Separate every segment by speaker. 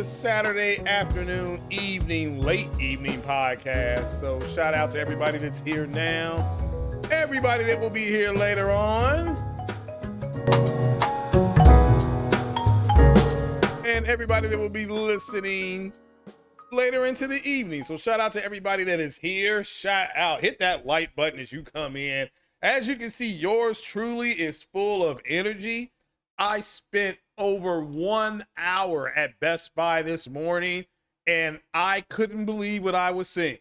Speaker 1: Saturday afternoon, evening, late evening podcast. So shout out to everybody that's here now, everybody that will be here later on, and everybody that will be listening later into the evening. So shout out to everybody that is here. Shout out, hit that like button as you come in. As you can see, yours truly is full of energy. I spent over 1 hour at Best Buy this morning, and I couldn't believe what I was seeing.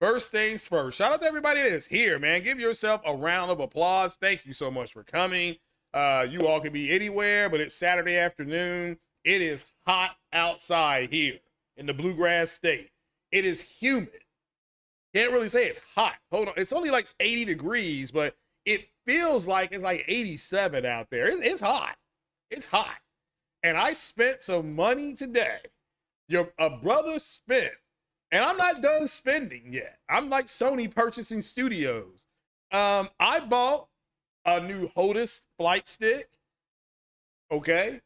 Speaker 1: First things first, shout out to everybody that is here, man. Give yourself a round of applause. Thank you so much for coming. You all can be anywhere, but it's Saturday afternoon. It is hot outside here in the Bluegrass State. It is humid. Can't really say it's hot. Hold on. It's only like 80 degrees, but it feels like it's like 87 out there. It's hot. It's hot. And I spent some money today. A brother spent, and I'm not done spending yet. I'm like Sony purchasing studios. I bought a new Hodis flight stick. Okay.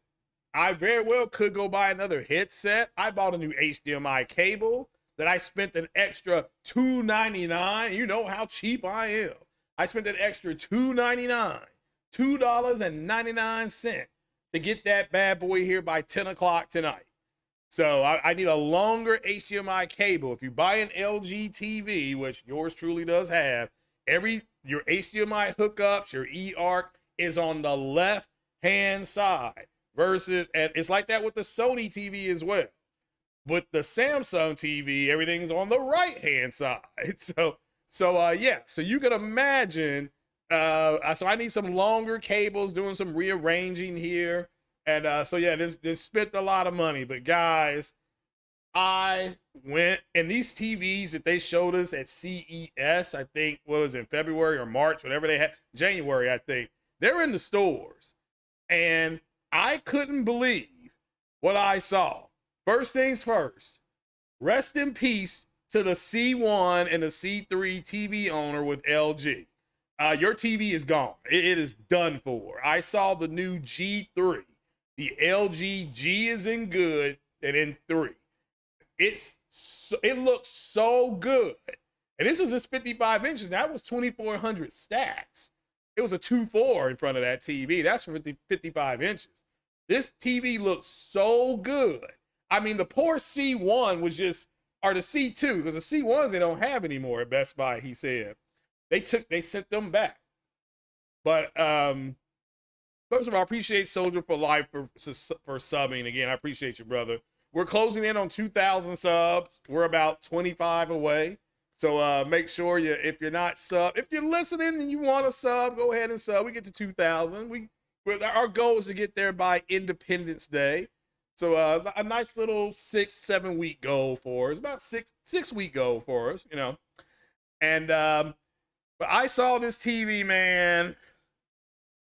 Speaker 1: I very well could go buy another headset. I bought a new HDMI cable that I spent an extra $2.99. You know how cheap I am. I spent an extra $2.99, $2.99 to get that bad boy here by 10 o'clock tonight. So I need a longer HDMI cable. If you buy an LG TV, which yours truly does have, your HDMI hookups, your eARC is on the left-hand side versus, and it's like that with the Sony TV as well. With the Samsung TV, everything's on the right-hand side. So you can imagine, so I need some longer cables, doing some rearranging here. And this spent a lot of money. But guys, I went, and these TVs that they showed us at CES, I think, what was it, in February or March, whatever they had, January, I think, they're in the stores. And I couldn't believe what I saw. First things first, rest in peace to the C1 and the C3 TV owner with LG. Your TV is gone. It is done for. I saw the new G3. The LG G is in good and in 3. It looks so good. And this was just 55 inches. That was 2,400 stacks. It was a 2.4 in front of that TV. That's for 55 inches. This TV looks so good. I mean, the poor C1 was just, or the C2, because the C1s they don't have anymore at Best Buy, he said. They sent them back. But first of all, I appreciate Soldier for Life for subbing. Again, I appreciate you, brother. We're closing in on 2,000 subs. We're about 25 away. So make sure if you're not sub, if you're listening and you want to sub, go ahead and sub. We get to 2,000. Our goal is to get there by Independence Day. So a nice little 6-7 week goal for us, about six week goal for us, you know. And but I saw this TV, man,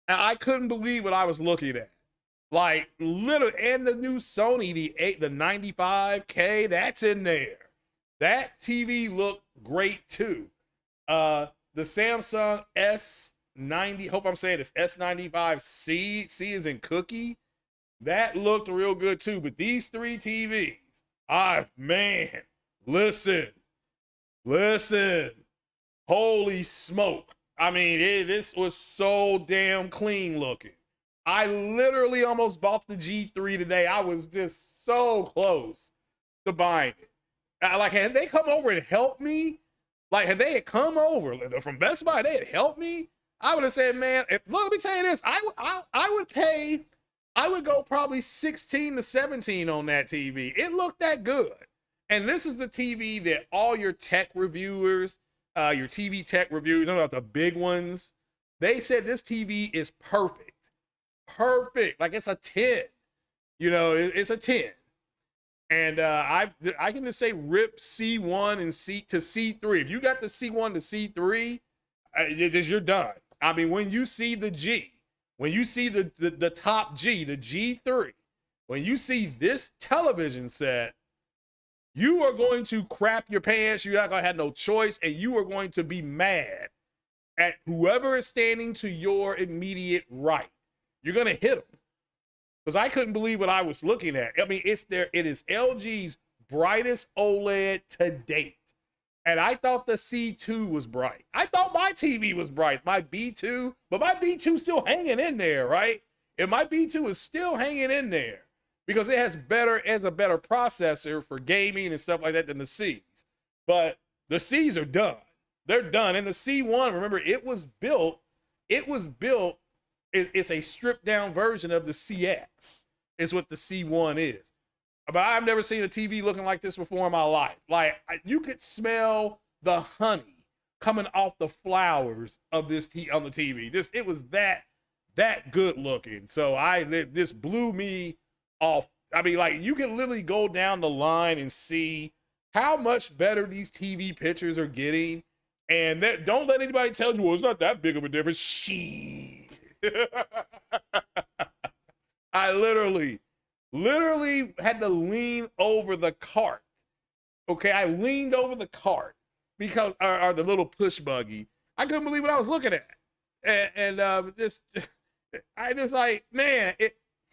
Speaker 1: and I couldn't believe what I was looking at. Like literally, and the new Sony, the 95K, that's in there. That TV looked great too. The Samsung S90, hope I'm saying this, S95C, C is in cookie. That looked real good too. But these 3 TVs, man, listen. Holy smoke. I mean, this was so damn clean looking. I literally almost bought the G3 today. I was just so close to buying it. Like, had they come over and helped me, like, had they had come over from Best Buy, they had helped me, I would have said, man, let me tell you this, I would go probably 16 to 17 on that TV. It looked that good. And this is the TV that all your tech reviewers, your TV tech reviewers, about the big ones, they said this TV is perfect. Perfect. Like it's a 10. You know, it's a 10. And I can just say rip C1 and C to C3. If you got the C1 to C3, you're done. I mean, when you see the G, when you see the top G, the G3, when you see this television set, you are going to crap your pants. You're not going to have no choice, and you are going to be mad at whoever is standing to your immediate right. You're going to hit them. because I couldn't believe what I was looking at. I mean, it is LG's brightest OLED to date. And I thought the C2 was bright. I thought my TV was bright, my B2, but my B2 still hanging in there, right? And my B2 is still hanging in there because it has a better processor for gaming and stuff like that than the C's. But the C's are done. They're done. And the C1, remember, it's a stripped down version of the CX is what the C1 is. But I've never seen a TV looking like this before in my life. Like, you could smell the honey coming off the flowers of this on the TV. It was that good looking. So this blew me off. I mean, like, you can literally go down the line and see how much better these TV pictures are getting. And don't let anybody tell you, well, it's not that big of a difference. Shit. I literally had to lean over the cart. Okay, I leaned over the cart because, or the little push buggy. I couldn't believe what I was looking at. And I just like, man,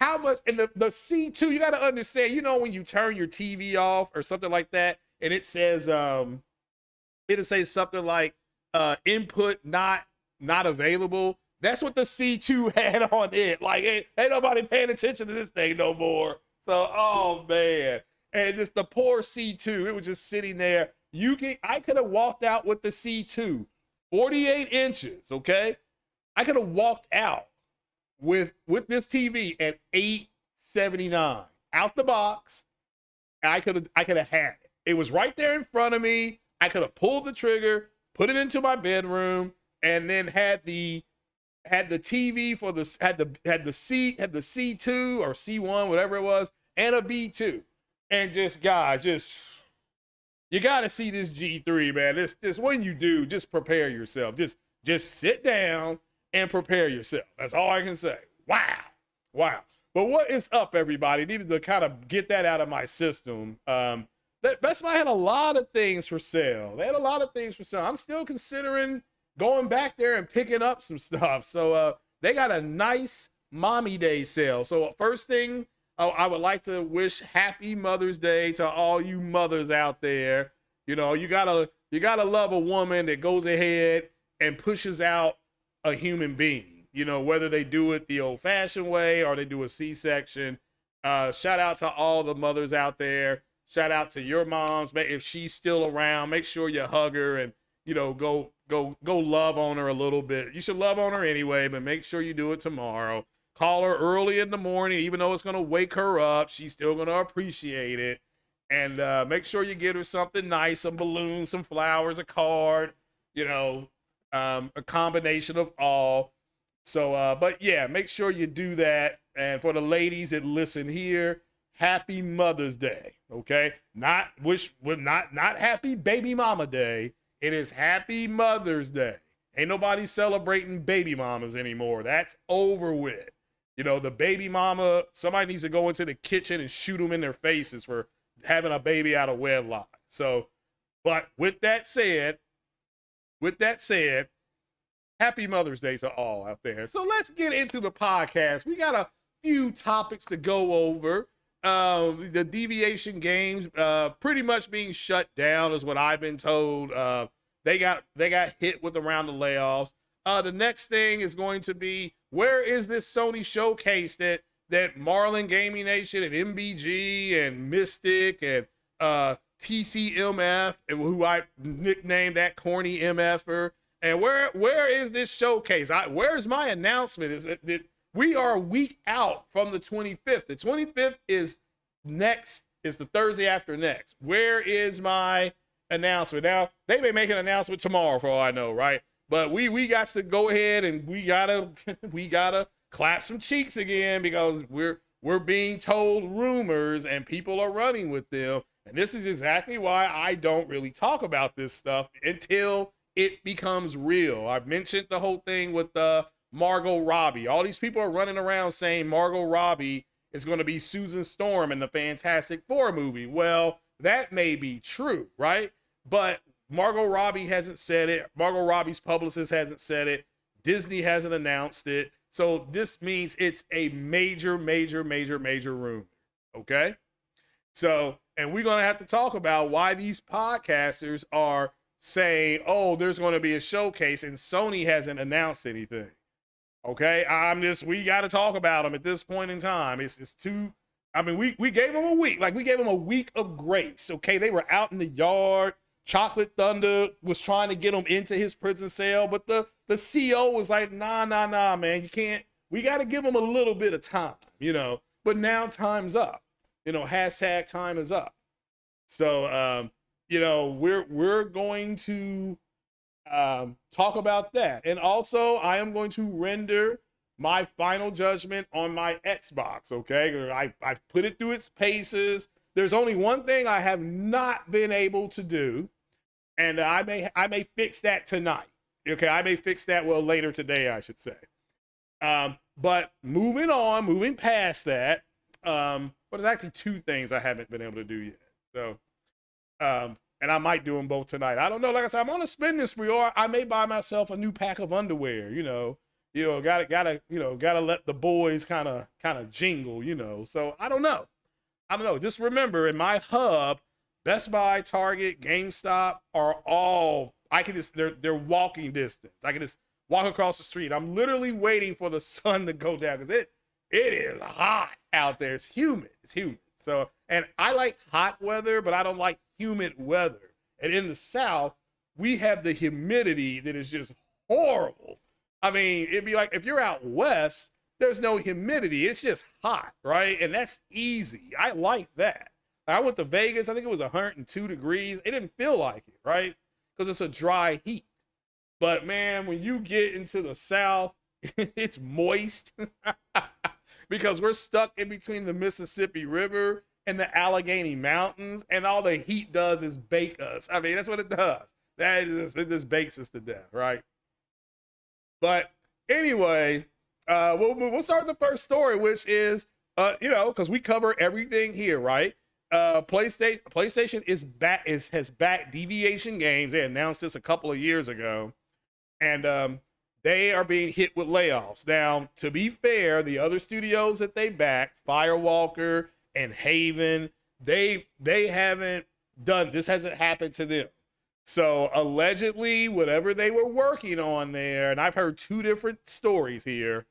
Speaker 1: how much, and the C2, you got to understand, you know, when you turn your TV off or something like that, and it says, it'll say something like, input not available. That's what the C2 had on it. Like, ain't nobody paying attention to this thing no more. So, oh man. And just the poor C2, it was just sitting there. I could have walked out with the C2, 48 inches, okay? I could have walked out with this TV at $879 out the box. I could have had it. It was right there in front of me. I could have pulled the trigger, put it into my bedroom, and then had the TV for had the C2 or C1, whatever it was, and a B2. And you gotta see this G3, man. This when you do, just prepare yourself. Just sit down and prepare yourself. That's all I can say. Wow. But what is up, everybody? Needed to kind of get that out of my system. Best Buy had a lot of things for sale. They had a lot of things for sale. I'm still considering going back there and picking up some stuff. So they got a nice Mommy Day sale. So first thing, I would like to wish Happy Mother's Day to all you mothers out there. You know, you gotta love a woman that goes ahead and pushes out a human being. You know, whether they do it the old-fashioned way or they do a C-section. Shout out to all the mothers out there. Shout out to your moms. If she's still around, make sure you hug her and, you know, go love on her a little bit. You should love on her anyway, but make sure you do it tomorrow. Call her early in the morning, even though it's going to wake her up. She's still going to appreciate it. And make sure you get her something nice, some balloons, some flowers, a card, you know, a combination of all. So, but yeah, make sure you do that. And for the ladies that listen here, Happy Mother's Day, okay? Not Happy Baby Mama Day. It is Happy Mother's Day. Ain't nobody celebrating baby mamas anymore. That's over with. You know, the baby mama, somebody needs to go into the kitchen and shoot them in their faces for having a baby out of wedlock. So, but with that said, Happy Mother's Day to all out there. So let's get into the podcast. We got a few topics to go over. The Deviation games pretty much being shut down is what I've been told. They got hit with around the layoffs. The next thing is going to be, where is this Sony showcase that Marlin Gaming Nation and MBG and Mystic and TCMF, who I nicknamed that corny MFer, and where is this showcase? Where's my announcement? Is it we are a week out from the 25th. The 25th is the Thursday after next. Where is my announcement? Now, they may make an announcement tomorrow for all I know, right? But we got to go ahead and we gotta clap some cheeks again, because we're being told rumors and people are running with them. And this is exactly why I don't really talk about this stuff until it becomes real. I've mentioned the whole thing with Margot Robbie. All these people are running around saying Margot Robbie is going to be Susan Storm in the Fantastic Four movie. Well, that may be true, right? But Margot Robbie hasn't said it. Margot Robbie's publicist hasn't said it. Disney hasn't announced it. So this means it's a major room. Okay. So, and we're going to have to talk about why these podcasters are saying, oh, there's going to be a showcase and Sony hasn't announced anything. Okay. We got to talk about them at this point in time. It's just too, I mean, we gave them a week. Like, we gave them a week of grace. Okay. They were out in the yard. Chocolate Thunder was trying to get them into his prison cell, but the CO was like, nah, man, you can't. We got to give them a little bit of time, but now time's up. Hashtag time is up. So, we're going to talk about that. And also, I am going to render my final judgment on my Xbox, okay? I've put it through its paces. There's only one thing I have not been able to do, and I may fix that tonight. Okay, I may fix that, well, later today, I should say. But moving past that, but there's actually two things I haven't been able to do yet. So, and I might do them both tonight. I don't know. Like I said, I'm on a spending spree, or I may buy myself a new pack of underwear. Gotta let the boys kind of jingle. So I don't know. Just remember, in my hub, Best Buy, Target, GameStop are all, they're walking distance. I can just walk across the street. I'm literally waiting for the sun to go down because it is hot out there. It's humid. So, and I like hot weather, but I don't like humid weather. And in the South, we have the humidity that is just horrible. I mean, it'd be like if you're out west, there's no humidity. It's just hot, right? And that's easy. I like that. I went to Vegas. I think it was 102 degrees. It didn't feel like it, right? Because it's a dry heat. But man, when you get into the South, it's moist because we're stuck in between the Mississippi River and the Allegheny Mountains, and all the heat does is bake us. I mean, that's what it does. It just bakes us to death, right? But anyway, we'll start with the first story, which is, because we cover everything here, right? PlayStation has backed Deviation Games. They announced this a couple of years ago, and they are being hit with layoffs. Now, to be fair, the other studios that they backed, Firewalker and Haven, they haven't done this. Hasn't happened to them. So allegedly, whatever they were working on there, and I've heard two different stories here,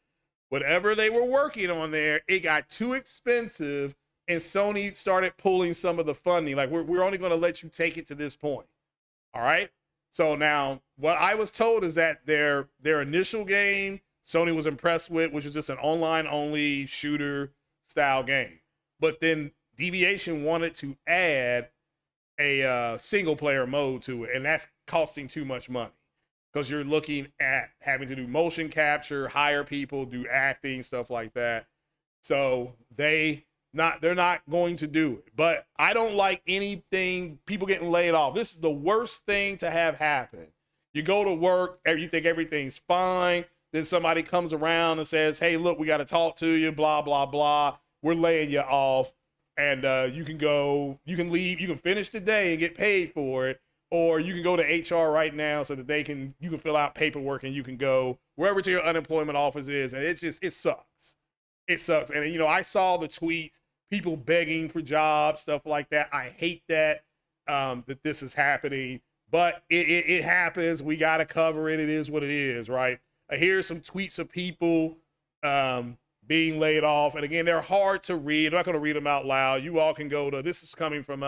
Speaker 1: whatever they were working on there, it got too expensive, and Sony started pulling some of the funding. Like, we're only going to let you take it to this point. All right. So now what I was told is that their initial game, Sony was impressed with, which was just an online only shooter style game. But then Deviation wanted to add a single player mode to it, and that's costing too much money because you're looking at having to do motion capture, hire people, do acting, stuff like that. So they're not going to do it. But I don't like anything, people getting laid off. This is the worst thing to have happen. You go to work, you think everything's fine, then somebody comes around and says, hey, look, we got to talk to you, blah, blah, blah. We're laying you off. And you can leave, you can finish the day and get paid for it, or you can go to HR right now so that you can fill out paperwork and you can go wherever to your unemployment office is. And it sucks. It sucks. And, I saw the tweets, people begging for jobs, stuff like that. I hate that, that this is happening, but it happens. We got to cover it. It is what it is, right? Here's some tweets of people, being laid off. And again, they're hard to read. I'm not going to read them out loud. You all can go to, this is coming from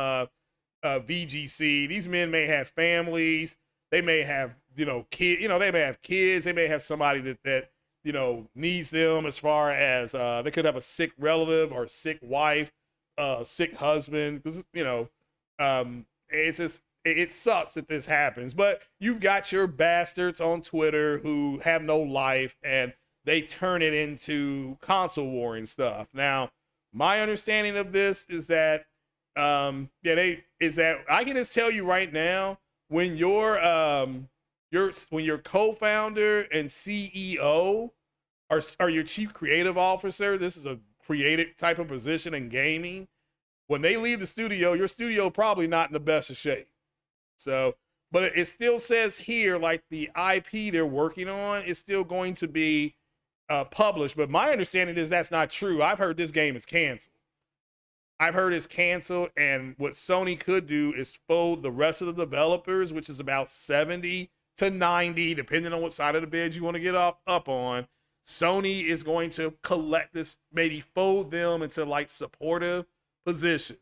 Speaker 1: VGC. These men may have families. They may have, kids, they may have kids. They may have somebody that needs them, as far as they could have a sick relative or sick wife, sick husband. It's just, it sucks that this happens, but you've got your bastards on Twitter who have no life and they turn it into console warring stuff. Now, my understanding of this is that, I can just tell you right now, when your co-founder and CEO are your chief creative officer, this is a creative type of position in gaming. When they leave the studio, your studio probably not in the best of shape. So, but it still says here, like, the IP they're working on is still going to be published. But my understanding is that's not true. I've heard this game is canceled. I've heard it's canceled, and what Sony could do is fold the rest of the developers, which is about 70 to 90, depending on what side of the bed you want to get up on. Sony is going to collect this, maybe fold them into like supportive positions.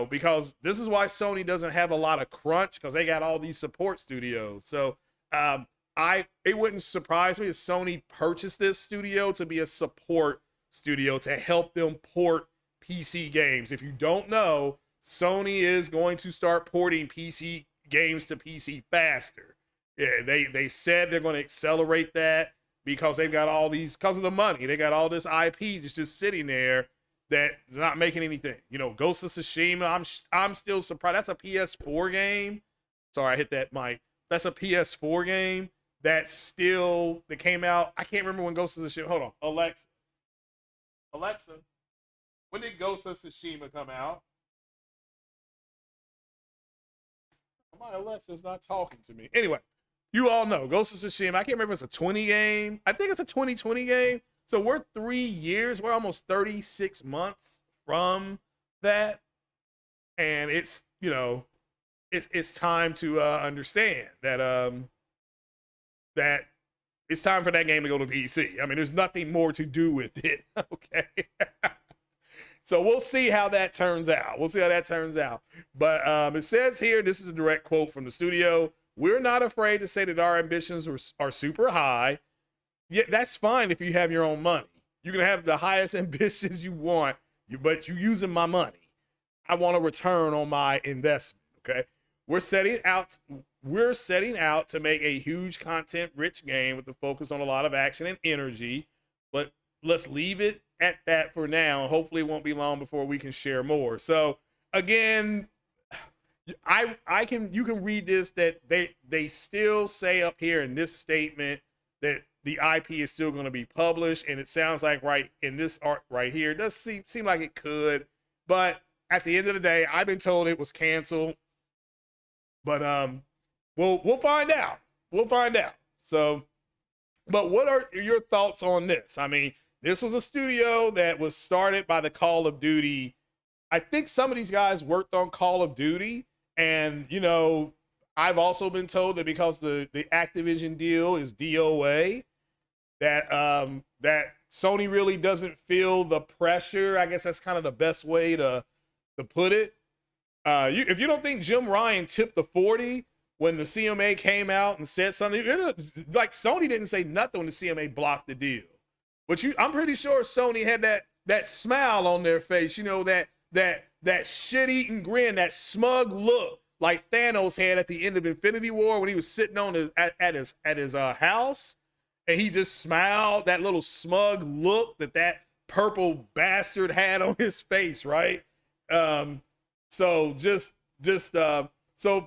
Speaker 1: Because this is why Sony doesn't have a lot of crunch, because they got all these support studios. So it wouldn't surprise me if Sony purchased this studio to be a support studio to help them port PC games. If you don't know, Sony is going to start porting PC games to PC faster. Yeah, they said they're going to accelerate that because they've got all these, because of the money, they got all this IP that's just sitting there that's not making anything. Ghost of Tsushima, I'm still surprised. That's a PS4 game. Sorry, I hit that mic. That's a PS4 game that came out. I can't remember when Ghost of Tsushima. Hold on, Alexa, when did Ghost of Tsushima come out? My Alexa's not talking to me. Anyway, you all know Ghost of Tsushima. I can't remember if it's a 20 game. I think it's a 2020 game. So we're 3 years. We're almost 36 months from that, and it's it's time to understand that that it's time for that game to go to PC. I mean, there's nothing more to do with it. Okay. So we'll see how that turns out. But it says here, this is a direct quote from the studio, "We're not afraid to say that our ambitions are super high. Yeah, that's fine if you have your own money. You can have the highest ambitions you want, but you're using my money. I want a return on my investment, okay? We're setting out to make a huge content-rich game with a focus on a lot of action and energy, but let's leave it at that for now. Hopefully it won't be long before we can share more." So again, you can read this, that they still say up here in this statement that the IP is still going to be published, and it sounds like right in this art right here, it does seem like it could, but at the end of the day, I've been told it was canceled. But we'll find out. So, but what are your thoughts on this? I mean, this was a studio that was started by the Call of Duty. I think some of these guys worked on Call of Duty, and I've also been told that because the Activision deal is DOA, that Sony really doesn't feel the pressure. I guess that's kind of the best way to put it. If you don't think Jim Ryan tipped the 40 when the CMA came out and said something, like Sony didn't say nothing when the CMA blocked the deal. But I'm pretty sure Sony had that smile on their face, that shit-eating grin, that smug look like Thanos had at the end of Infinity War when he was sitting on at his house, and he just smiled, that little smug look that purple bastard had on his face, right? So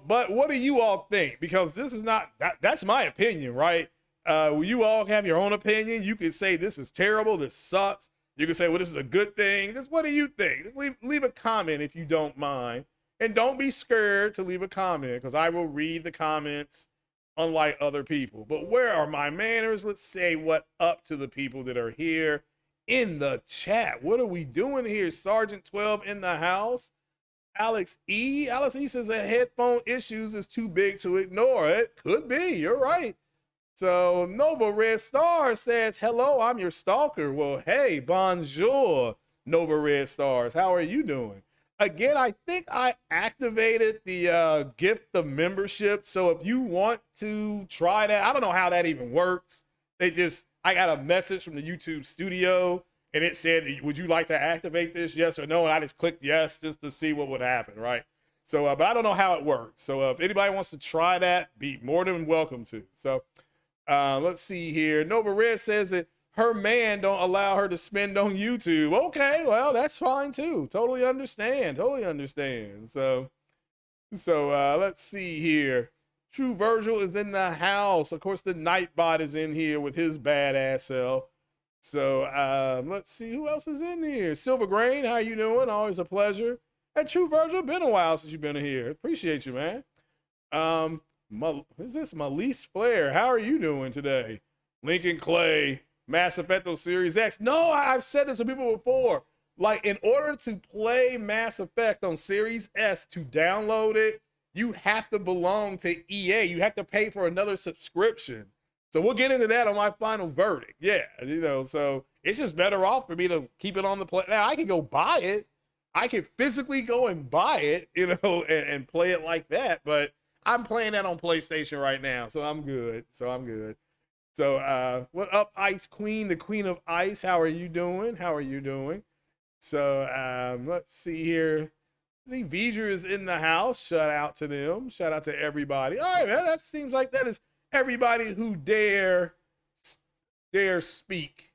Speaker 1: but what do you all think? Because this is not, that's my opinion, right? You all have your own opinion. You can say this is terrible, this sucks. You can say, well, this is a good thing. What do you think? Just leave a comment if you don't mind. And don't be scared to leave a comment, because I will read the comments unlike other people. But where are my manners? Let's say what up to the people that are here in the chat. What are we doing here? Sergeant 12 in the house. Alex E says that headphone issues is too big to ignore. It could be. You're right. So Nova Red Star says, "Hello, I'm your stalker." Well, hey, bonjour, Nova Red Stars. How are you doing? Again, I think I activated the gift of membership. So if you want to try that, I don't know how that even works. I got a message from the YouTube studio, and it said, "Would you like to activate this? Yes or no?" And I just clicked yes, just to see what would happen, right? So, but I don't know how it works. So if anybody wants to try that, be more than welcome to. So let's see here. Nova Red says that her man don't allow her to spend on YouTube. Okay, well, that's fine too. Totally understand. So let's see here. True Virgil is in the house. Of course, the Nightbot is in here with his badass self. So let's see who else is in here. Silver Grain, how you doing? Always a pleasure. Hey, True Virgil, been a while since you've been here. Appreciate you, man. Is this Malise Flair? How are you doing today? Lincoln Clay, Mass Effect on Series X. No, I've said this to people before. Like, in order to play Mass Effect on Series S, to download it, you have to belong to EA. You have to pay for another subscription. So we'll get into that on my final verdict. Yeah, you know, so it's just better off for me to keep it on the play. Now, I can go buy it. I can physically go and buy it, you know, and play it like that. But I'm playing that on PlayStation right now, so I'm good. So what up, Ice Queen, the Queen of Ice? How are you doing? So let's see here. See, Vidra is in the house. Shout out to them. Shout out to everybody. All right, man. That seems like that is everybody who dare speak.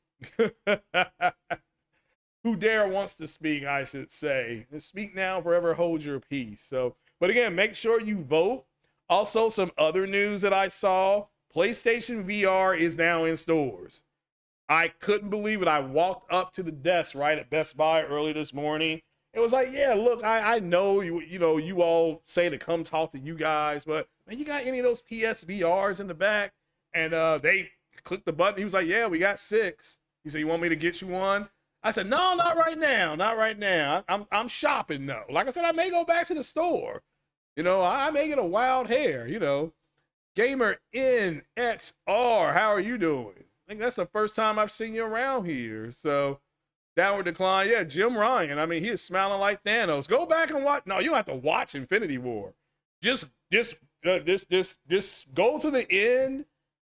Speaker 1: Who dare wants to speak, I should say. Speak now, forever hold your peace. So, but again, make sure you vote. Also, some other news that I saw. PlayStation VR is now in stores. I couldn't believe it. I walked up to the desk right at Best Buy early this morning. It was like, yeah, look, I know you all say to come talk to you guys, but man, you got any of those PSVRs in the back? And they clicked the button. He was like, yeah, we got 6. He said, you want me to get you one? I said, no, not right now. Not right now. I'm shopping though. Like I said, I may go back to the store. You know, I may get a wild hair, you know. Gamer NXR, how are you doing? I think that's the first time I've seen you around here. So downward decline. Yeah, Jim Ryan. I mean, he is smiling like Thanos. Go back and watch. No, you don't have to watch Infinity War. Just go to the end,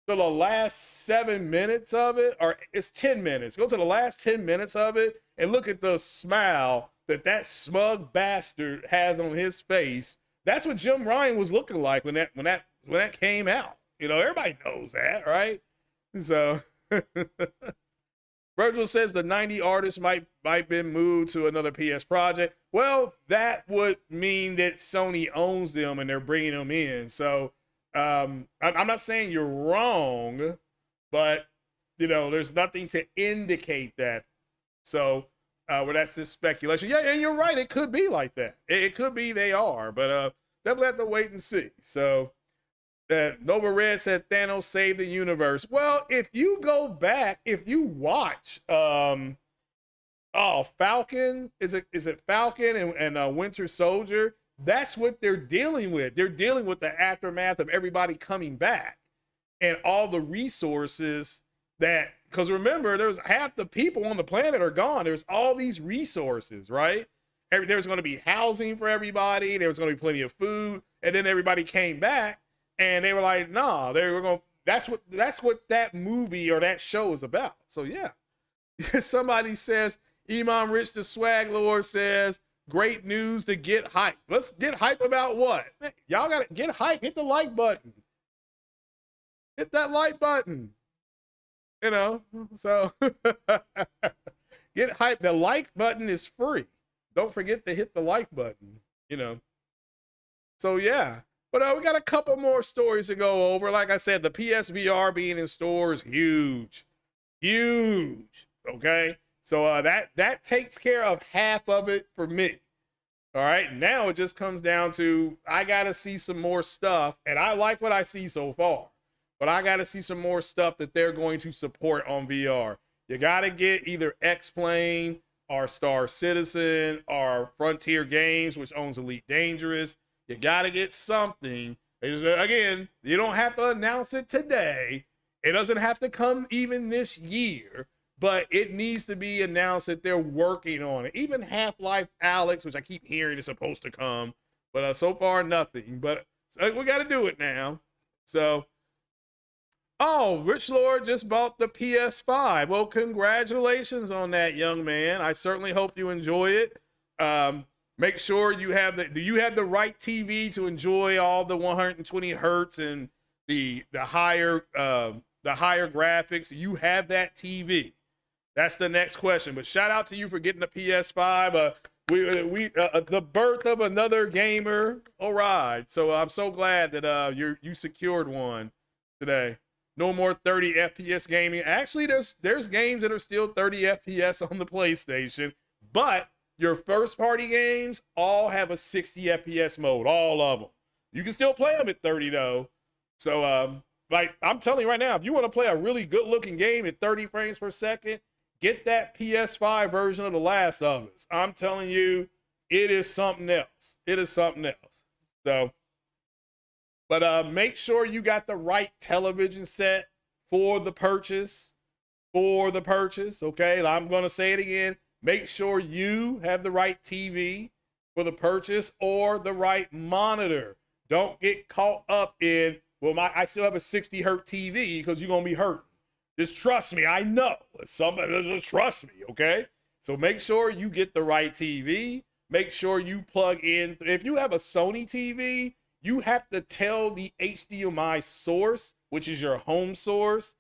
Speaker 1: to the last 7 minutes of it, or it's 10 minutes. Go to the last 10 minutes of it and look at the smile that smug bastard has on his face. That's what Jim Ryan was looking like when that came out. You know, everybody knows that, right? So Virgil says the 90 artists might be moved to another PS project. Well, that would mean that Sony owns them and they're bringing them in. So I'm not saying you're wrong, but you know, there's nothing to indicate that. So well, that's just speculation. Yeah, and you're right. It could be like that. It could be they are, but definitely have to wait and see. So Nova Red said Thanos saved the universe. Well, if you go back, if you watch, Falcon, is it Falcon and Winter Soldier? That's what they're dealing with. They're dealing with the aftermath of everybody coming back and all the resources that, because remember, there's half the people on the planet are gone. There's all these resources, right? There's going to be housing for everybody. There was going to be plenty of food. And then everybody came back. And they were like, nah, they were going. That's what that movie or that show is about. So yeah, somebody says Iman Rich the Swag Lord says great news to get hype. Let's get hype about what? Y'all got to get hype. Hit the like button. Hit that like button. You know. So get hype. The like button is free. Don't forget to hit the like button. You know. So yeah. But we got a couple more stories to go over. Like I said, the PSVR being in stores, huge. Okay, so that takes care of half of it for me. All right, now it just comes down to I gotta see some more stuff, and I like what I see so far, but I gotta see some more stuff that they're going to support on VR. You gotta get either X-Plane or Star Citizen or Frontier Games, which owns Elite Dangerous. You got to get something. Again, you don't have to announce it today. It doesn't have to come even this year, but it needs to be announced that they're working on it. Even Half-Life Alyx, which I keep hearing is supposed to come, but so far nothing. But we got to do it now. So, oh, Rich Lord just bought the PS5. Well, congratulations on that, young man. I certainly hope you enjoy it. Make sure you have do you have the right TV to enjoy all the 120 hertz and the higher graphics? You have that TV. That's the next question. But shout out to you for getting the PS5. The birth of another gamer. All right. So I'm so glad that you secured one today. No more 30 FPS gaming. Actually, there's games that are still 30 FPS on the PlayStation, but your first party games all have a 60 FPS mode, all of them. You can still play them at 30 though. So, Like, I'm telling you right now, if you want to play a really good looking game at 30 frames per second, get that PS5 version of The Last of Us. I'm telling you, it is something else. It is something else. So, but make sure you got the right television set for the purchase. Okay? I'm going to say it again. Make sure you have the right TV for the purchase or the right monitor. Don't get caught up in, well, I still have a 60 hertz TV, because you're going to be hurting. Just trust me. I know. Somebody just trust me, okay? So make sure you get the right TV. Make sure you plug in. If you have a Sony TV, you have to tell the HDMI source, which is your home source,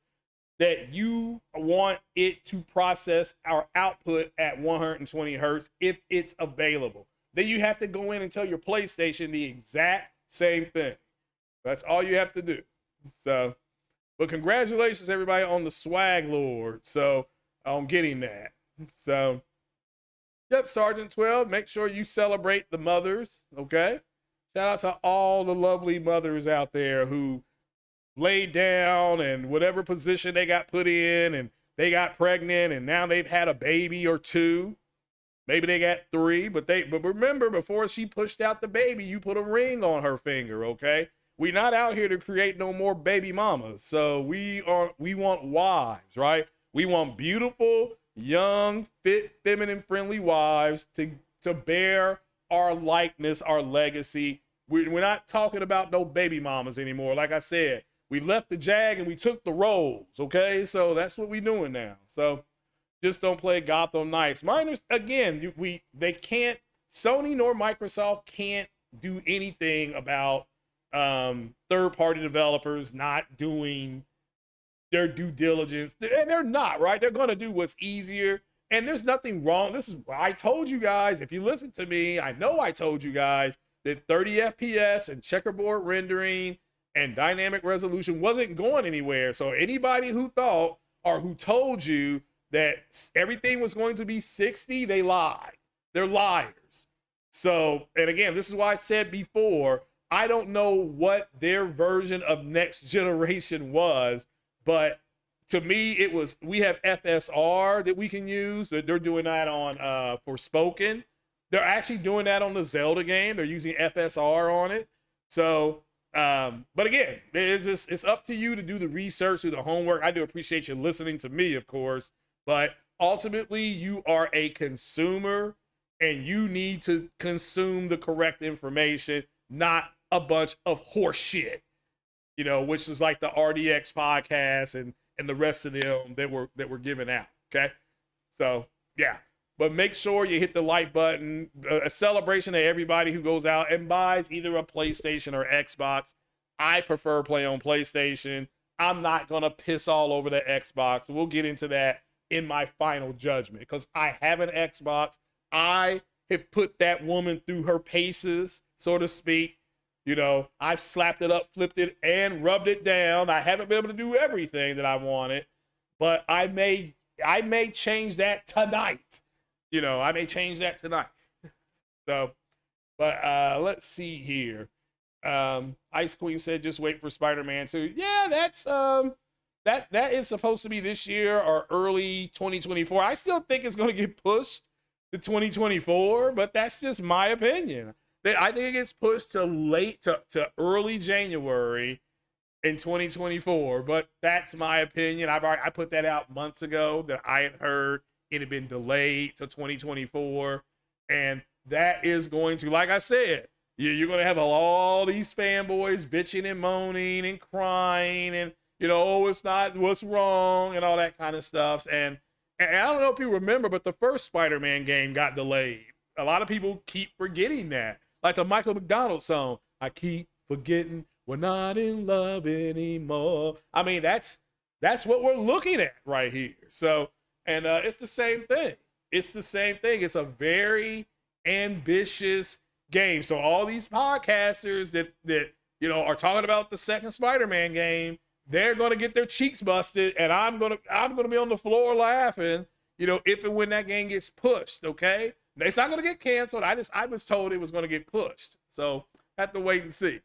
Speaker 1: that you want it to process our output at 120 hertz if it's available. Then you have to go in and tell your PlayStation the exact same thing. That's all you have to do. So, but congratulations everybody on the swag lord. So on getting that. So, yep, Sergeant 12, make sure you celebrate the mothers, okay? Shout out to all the lovely mothers out there who laid down and whatever position they got put in, and they got pregnant, and now they've had a baby or two. Maybe they got 3, but remember, before she pushed out the baby, you put a ring on her finger, okay? We're not out here to create no more baby mamas. So we want wives, right? We want beautiful, young, fit, feminine, friendly wives to bear our likeness, our legacy. We're not talking about no baby mamas anymore. Like I said, we left the Jag and we took the roles, okay? So that's what we're doing now. So just don't play Gotham Knights. Miners, again, they can't, Sony nor Microsoft can't do anything about third-party developers not doing their due diligence. And they're not, right? They're going to do what's easier. And there's nothing wrong. This is why I told you guys, if you listen to me, I know I told you guys that 30 FPS and checkerboard rendering and dynamic resolution wasn't going anywhere. So anybody who thought or who told you that everything was going to be 60, they lied. They're liars. So, and again, this is why I said before, I don't know what their version of next generation was, but to me, it was, we have FSR that we can use. They're doing that on Forspoken. They're actually doing that on the Zelda game. They're using FSR on it. So, but again, it's up to you to do the research, do the homework. I do appreciate you listening to me, of course, but ultimately you are a consumer and you need to consume the correct information, not a bunch of horse shit, you know, which is like the RDX podcast and the rest of them that were given out. Okay. So yeah, but make sure you hit the like button. A celebration to everybody who goes out and buys either a PlayStation or Xbox. I prefer play on PlayStation. I'm not going to piss all over the Xbox. We'll get into that in my final judgment because I have an Xbox. I have put that woman through her paces, so to speak. You know, I've slapped it up, flipped it, and rubbed it down. I haven't been able to do everything that I wanted, but I may change that tonight. You know, I may change that tonight. So, but let's see here. Ice Queen said, just wait for Spider-Man 2. Yeah, that's that is supposed to be this year or early 2024. I still think it's going to get pushed to 2024, but that's just my opinion. I think it gets pushed to early January in 2024, but that's my opinion. I put that out months ago that I had heard it had been delayed to 2024, and that is going to, like I said, you're going to have all these fanboys bitching and moaning and crying and, you know, oh, it's not, what's wrong, and all that kind of stuff. And I don't know if you remember, but the first Spider-Man game got delayed. A lot of people keep forgetting that. Like the Michael McDonald song, I keep forgetting we're not in love anymore. I mean, that's what we're looking at right here. So, and it's the same thing. It's the same thing. It's a very ambitious game. So all these podcasters that you know are talking about the second Spider-Man game, they're gonna get their cheeks busted, and I'm gonna be on the floor laughing, you know, if and when that game gets pushed. Okay. It's not going to get canceled. I was told it was going to get pushed. So have to wait and see.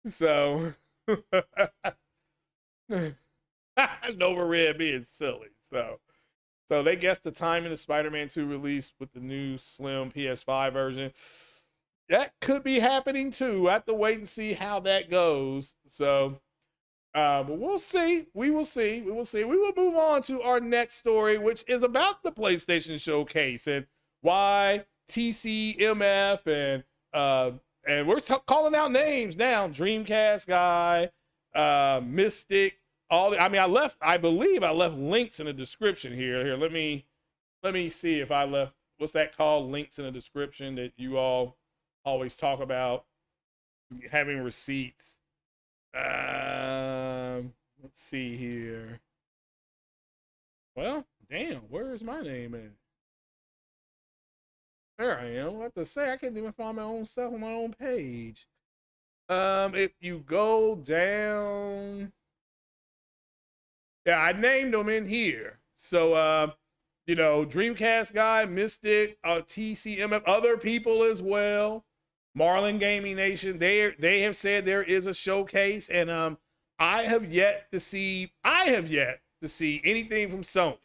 Speaker 1: So Nova Red being silly. So they guessed the timing of Spider-Man 2 release with the new slim PS5 version. That could be happening too. I have to wait and see how that goes. So, but we'll see. We will see. We will see. We will move on to our next story, which is about the PlayStation Showcase and why TCMF and we're calling out names now. Dreamcast guy, Mystic. I believe I left links in the description here. Here, let me see if I left, what's that called? Links in the description that you all always talk about, having receipts. Let's see here. Well, damn, where is my name at? There I am. What to say? I can't even find my own self on my own page. If you go down, yeah, I named them in here. So, you know, Dreamcast guy, Mystic, TCMF, other people as well. Marlin Gaming Nation, they have said there is a showcase, and I have yet to see anything from Sony.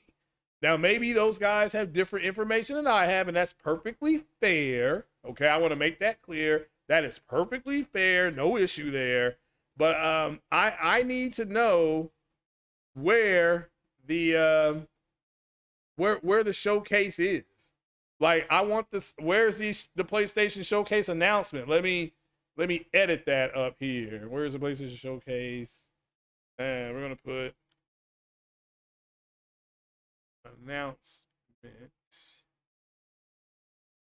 Speaker 1: Now, maybe those guys have different information than I have, and that's perfectly fair. Okay, I want to make that clear. That is perfectly fair, no issue there. But I need to know where the where the showcase is. Like, I want this. Where's the PlayStation Showcase announcement? Let me edit that up here. Where's the PlayStation Showcase? And we're gonna put announcement.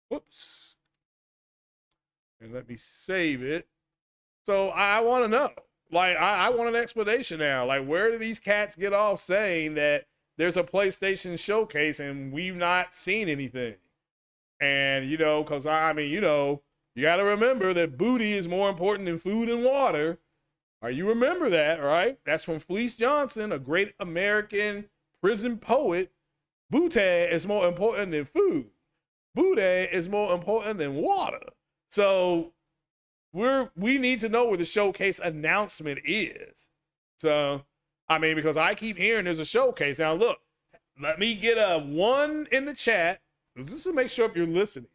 Speaker 1: Whoops. And let me save it. So I want to know. Like, I want an explanation now. Like, where do these cats get off saying that there's a PlayStation Showcase and we've not seen anything? And, you know, because I mean, you know, you got to remember that booty is more important than food and water. You remember that, right? That's from Fleece Johnson, a great American prison poet. Booty is more important than food. Booty is more important than water. So we need to know where the showcase announcement is. So, I mean, because I keep hearing there's a showcase. Now, look, let me get a 1 in the chat. Just to make sure if you're listening.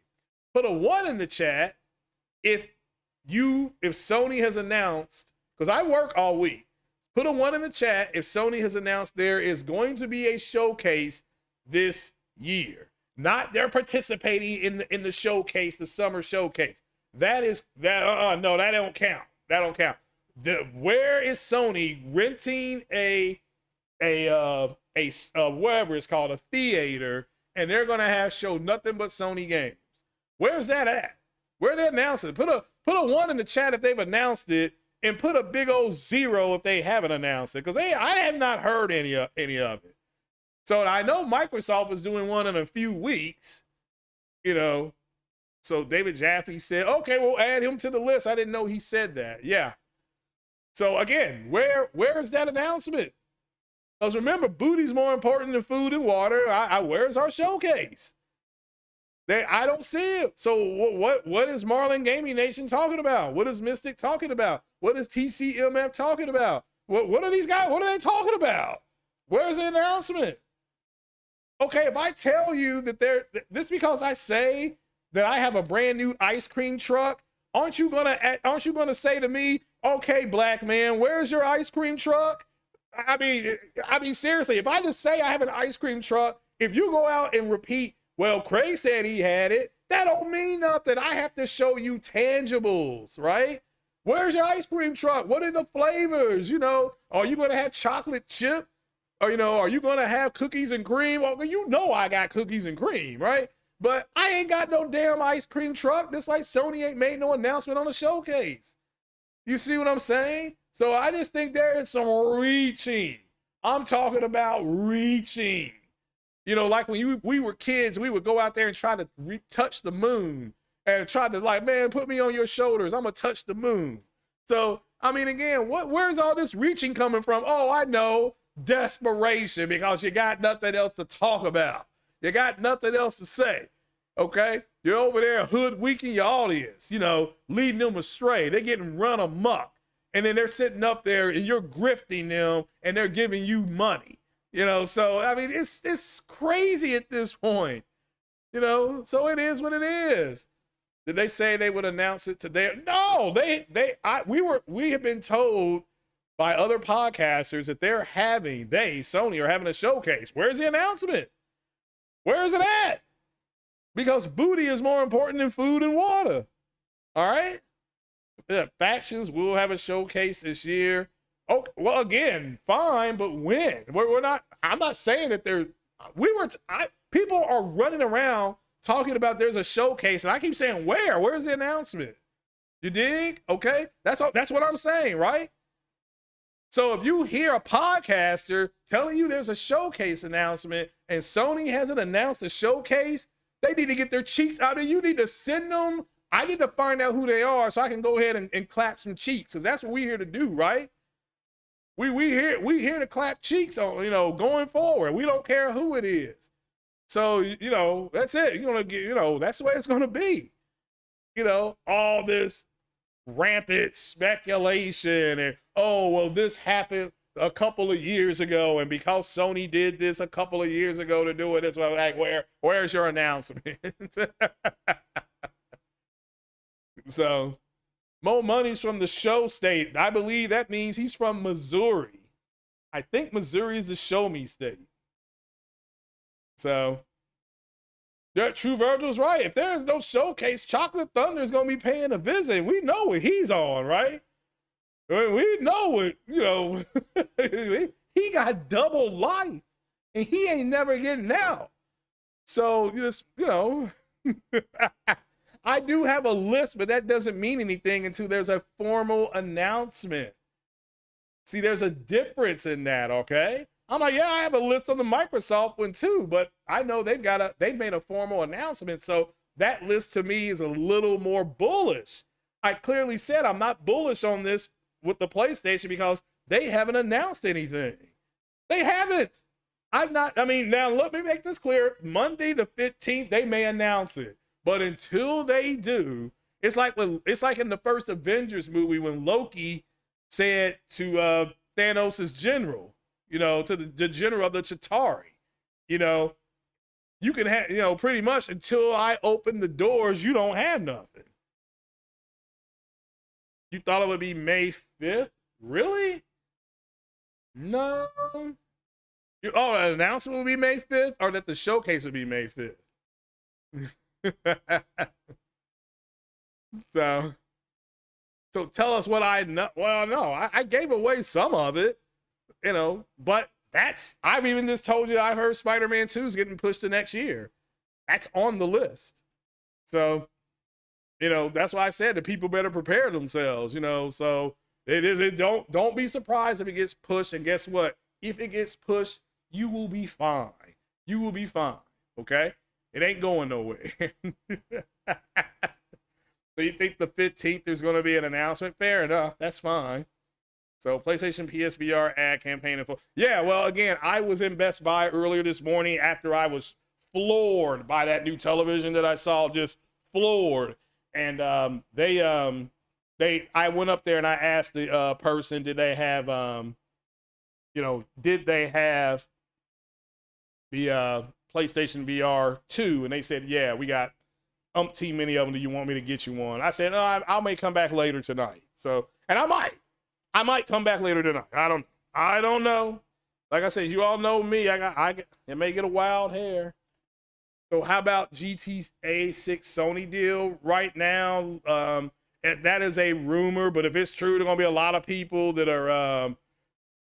Speaker 1: Put a 1 in the chat if Sony has announced, because I work all week. Put a 1 in the chat if Sony has announced there is going to be a showcase this year. Not they're participating in the showcase, the summer showcase. No, that don't count. That don't count. Where is Sony renting a whatever it's called, a theater, and they're gonna show nothing but Sony games? Where's that at? Where they announced it? Put a 1 in the chat if they've announced it, and put a big old 0 if they haven't announced it, because I have not heard any of it. So I know Microsoft is doing one in a few weeks, you know. So David Jaffe said, okay, we'll add him to the list. I didn't know he said that. Yeah. So again, where is that announcement? Because remember, booty's more important than food and water. Where's our showcase? I don't see it. So what is Marlin Gaming Nation talking about? What is Mystic talking about? What is TCMF talking about? What are these guys? What are they talking about? Where's the announcement? Okay, if I tell you that this because I say that I have a brand new ice cream truck, aren't you gonna say to me, okay, black man, where's your ice cream truck? I mean, seriously, if I just say I have an ice cream truck, if you go out and repeat, well, Craig said he had it, that don't mean nothing. I have to show you tangibles, right? Where's your ice cream truck? What are the flavors? You know, are you gonna have chocolate chip? Or, you know, are you gonna have cookies and cream? Well, you know I got cookies and cream, right? But I ain't got no damn ice cream truck, just like Sony ain't made no announcement on the showcase. You see what I'm saying? So I just think there is some reaching. I'm talking about reaching. You know, like when we were kids, we would go out there and try to touch the moon and try to, like, man, put me on your shoulders. I'm gonna touch the moon. So, I mean, again, where's all this reaching coming from? Oh, I know, desperation, because you got nothing else to talk about. You got nothing else to say, okay? You're over there hoodwinking your audience, you know, leading them astray. They're getting run amok. and then they're sitting up there and you're grifting them and they're giving you money, you know? So, I mean, it's crazy at this point, you know? So it is what it is. Did they say they would announce it today? No, we have been told by other podcasters that Sony are having a showcase. Where's the announcement? Where is it at? Because booty is more important than food and water. All right? Yeah, factions will have a showcase this year. Oh, well, again, fine, but when? I'm not saying that people are running around talking about there's a showcase, and I keep saying, where's the announcement? You dig? Okay, that's what I'm saying, right? So if you hear a podcaster telling you there's a showcase announcement and Sony hasn't announced a showcase, they need to get their cheeks out. I mean, you need to send them. I need to find out who they are so I can go ahead and clap some cheeks, because that's what we're here to do, right? We here to clap cheeks on, you know, going forward. We don't care who it is. So, you know, that's it. You're gonna get, you know, that's the way it's gonna be. You know, all this rampant speculation and, oh, well, this happened a couple of years ago, and because Sony did this a couple of years ago to do it, it's like, where's your announcement? So, more money's from the show state. I believe that means he's from Missouri. I think Missouri is the show me state. So, yeah, True Virgil's right. If there's no showcase, Chocolate Thunder is going to be paying a visit. We know what he's on, right? We know what, you know, he got double life and he ain't never getting out. So, just, you know, I do have a list, but that doesn't mean anything until there's a formal announcement. See, there's a difference in that, okay? I'm like, yeah, I have a list on the Microsoft one too, but I know they've made a formal announcement, so that list to me is a little more bullish. I clearly said I'm not bullish on this with the PlayStation because they haven't announced anything. They haven't. I mean, now let me make this clear. Monday the 15th, they may announce it. But until they do, it's like in the first Avengers movie when Loki said to Thanos' general, you know, to the general of the Chitauri, you know, you can have, you know, pretty much until I open the doors, you don't have nothing. You thought it would be May 5th? Really? No. Oh, an announcement will be May 5th, or that the showcase will be May 5th? So tell us what I know. Well, no, I gave away some of it, you know, but I've even just told you I've heard Spider-Man 2 is getting pushed to next year. That's on the list. So, you know, that's why I said the people better prepare themselves, you know. So don't be surprised if it gets pushed. And guess what? If it gets pushed, you will be fine. You will be fine. Okay? It ain't going nowhere. So you think the 15th there's going to be an announcement? Fair enough. That's fine. So PlayStation PSVR ad campaign info. Yeah, well, again, I was in Best Buy earlier this morning after I was floored by that new television that I saw, just floored. And I went up there and I asked the person, did they have, did they have the PlayStation VR 2? And they said, yeah, we got umpteen many of them. Do you want me to get you one? I said, no, I may come back later tonight. So, and I might come back later tonight. I don't know. Like I said, you all know me. It may get a wild hair. So how about GTA 6 Sony deal right now? That is a rumor, but if it's true, there are gonna be a lot of people that are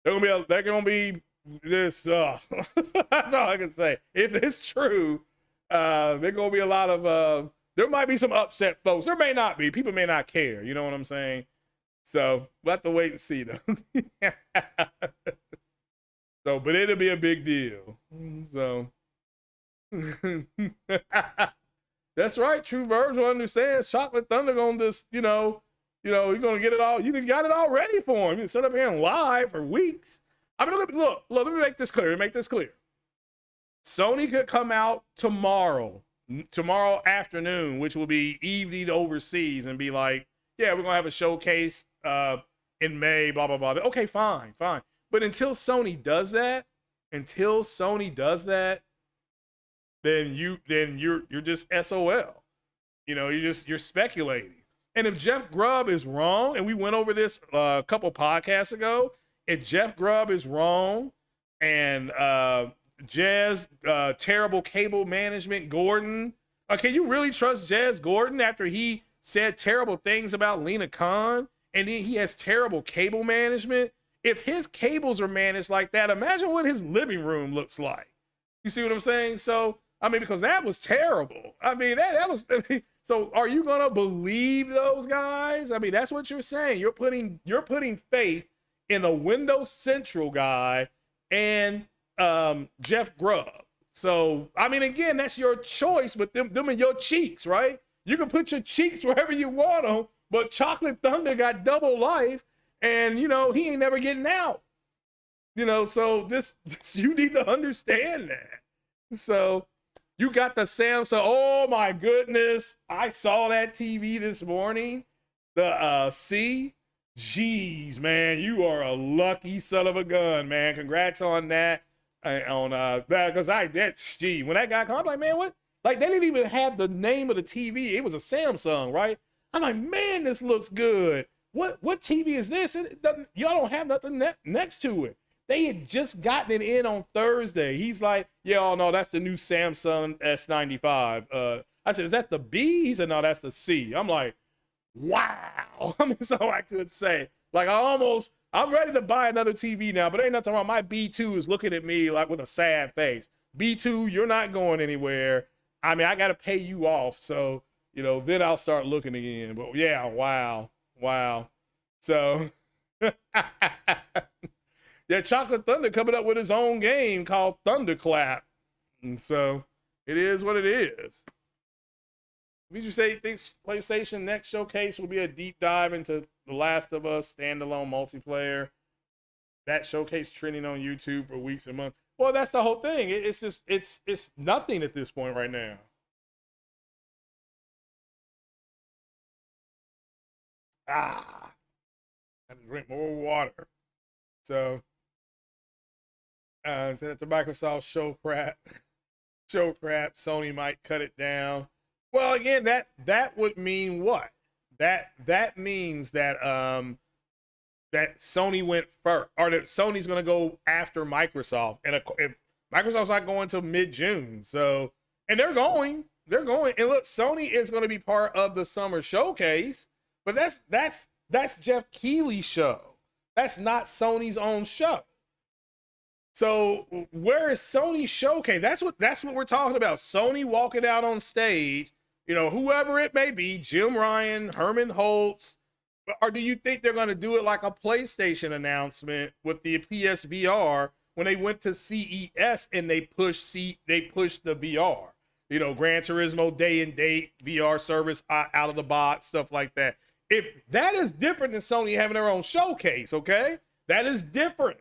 Speaker 1: they're gonna be this. That's all I can say. If it's true, there's gonna be a lot of there might be some upset folks. There may not be. People may not care. You know what I'm saying? So we'll have to wait and see though. So, but it'll be a big deal. So that's right. True Virgil understands. Chocolate Thunder gonna just, you're gonna get it all. You got it all ready for him. You sit up here and lie for weeks. I mean, look, let me make this clear. Sony could come out tomorrow afternoon, which will be evening overseas, and be like, yeah, we're gonna have a showcase in May, blah, blah, blah. Okay, fine, fine. But until Sony does that, then you're just SOL. You know, you're speculating. And if Jeff Grubb is wrong, and we went over this a couple podcasts ago, if Jeff Grubb is wrong and Jez, terrible cable management, Gordon, can you really trust Jez Gordon after he said terrible things about Lena Khan and then he has terrible cable management? If his cables are managed like that, imagine what his living room looks like. You see what I'm saying? So, I mean, because that was terrible. I mean, that was, so are you going to believe those guys? I mean, that's what you're saying. You're putting faith in a Windows Central guy and Jeff Grubb. So, I mean, again, that's your choice, but them in your cheeks, right? You can put your cheeks wherever you want them, but Chocolate Thunder got double life, and, you know, he ain't never getting out. You know, so this you need to understand that. So, you got the Samsung. Oh my goodness. I saw that TV this morning. The C. Jeez, man, you are a lucky son of a gun, man. Congrats on that. Because when that guy called, I'm like, man, what? Like, they didn't even have the name of the TV. It was a Samsung, right? I'm like, man, this looks good. What TV is this? Y'all don't have nothing next to it. They had just gotten it in on Thursday. He's like, yeah, oh no, that's the new Samsung S95. I said, is that the B? He said, no, that's the C. I'm like, wow. I mean, so I could say, like, I'm ready to buy another TV now, but ain't nothing wrong. My B2 is looking at me like with a sad face. B2, you're not going anywhere. I mean, I got to pay you off. So, you know, then I'll start looking again. But yeah, wow. So, yeah, Chocolate Thunder coming up with his own game called Thunderclap. And so it is what it is. Did you say thinks PlayStation next showcase will be a deep dive into The Last of Us standalone multiplayer? That showcase trending on YouTube for weeks and months. Well, that's the whole thing. It's just it's nothing at this point right now. I have to drink more water. So said that the Microsoft show crap, Sony might cut it down. Well, again, that would mean what? That means that that Sony went first, or that Sony's going to go after Microsoft, and if Microsoft's not going until mid-June, so and they're going, and look, Sony is going to be part of the summer showcase, but that's Jeff Keighley's show. That's not Sony's own show. So where is Sony's showcase? That's what we're talking about. Sony walking out on stage, you know, whoever it may be, Jim Ryan, Herman Holtz, or do you think they're going to do it like a PlayStation announcement with the PSVR when they went to CES and they pushed the VR, you know, Gran Turismo day and date VR service out of the box, stuff like that. If that is different than Sony having their own showcase, okay, that is different.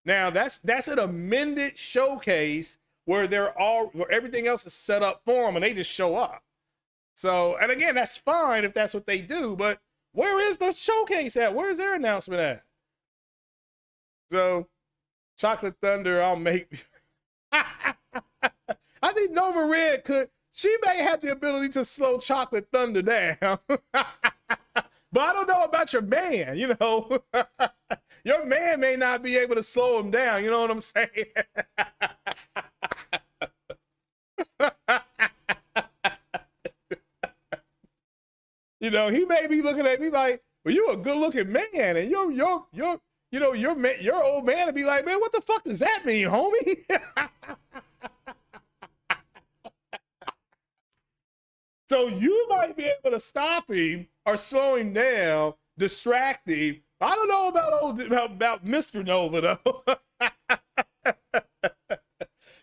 Speaker 1: Now that's an amended showcase where where everything else is set up for them and they just show up. So, and again, that's fine if that's what they do, but where is the showcase at? Where is their announcement at? So, Chocolate Thunder, I'll make. I think Nova Red she may have the ability to slow Chocolate Thunder down. But I don't know about your man, you know. Your man may not be able to slow him down, you know what I'm saying? You know, he may be looking at me like, well, you're a good-looking man, and your old man would be like, man, what the fuck does that mean, homie? So you might be able to stop him or slow him down, distract him. I don't know about Mr. Nova, though.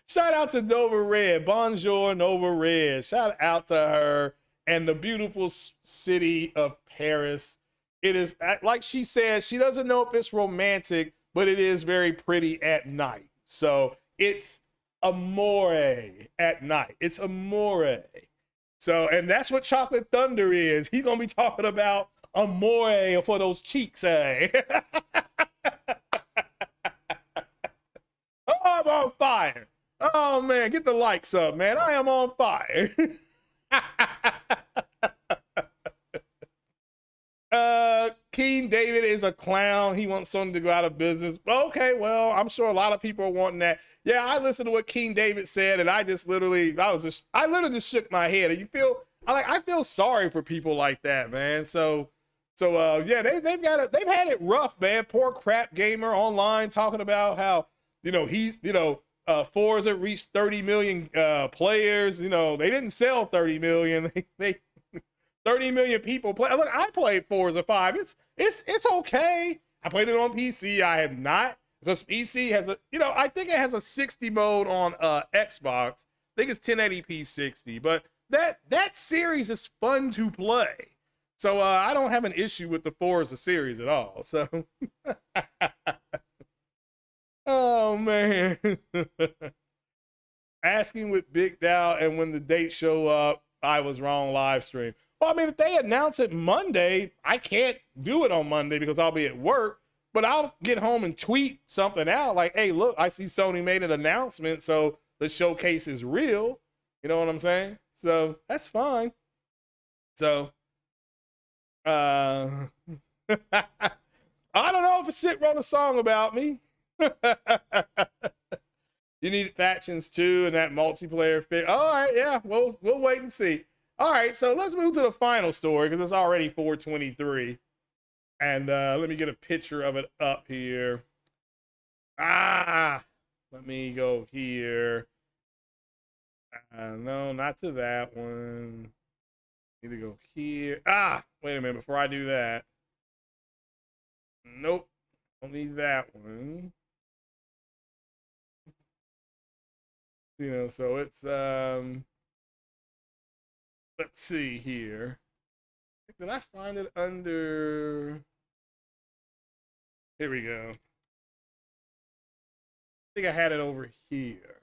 Speaker 1: Shout out to Nova Red. Bonjour, Nova Red. Shout out to her and the beautiful city of Paris. It is, like she said, she doesn't know if it's romantic, but it is very pretty at night. So it's amore at night. It's amore. So, and that's what Chocolate Thunder is. He's going to be talking about Amore for those cheeks, eh? Oh, I'm on fire. Oh man, get the likes up, man. I am on fire. King David is a clown. He wants Sony to go out of business. Okay, well, I'm sure a lot of people are wanting that. Yeah, I listened to what King David said, and I literally just shook my head. And I feel sorry for people like that, man. Yeah, they've had it rough, man. Poor crap gamer online talking about how, Forza reached 30 million players. They didn't sell 30 million. They 30 million people play. Look, I played Forza 5. It's okay. I played it on PC. I have not, because PC has I think it has a 60 mode on Xbox. I think it's 1080p 60, but that series is fun to play. So I don't have an issue with the Forza series at all. So oh man. Asking with Big Dow and when the dates show up, I was wrong live stream. Well, I mean, if they announce it Monday, I can't do it on Monday because I'll be at work, but I'll get home and tweet something out like, hey, look, I see Sony made an announcement, so the showcase is real. You know what I'm saying? So that's fine. So, I don't know if a Sit wrote a song about me. You need factions too, and that multiplayer fit. All right, yeah, we'll wait and see. All right, so let's move to the final story because it's already 4:23, and let me get a picture of it up here. Let me go here. No, not to that one. Need to go here. Wait a minute before I do that. Nope, don't need that one. So it's let's see here. Did I find it under? Here we go. I think I had it over here.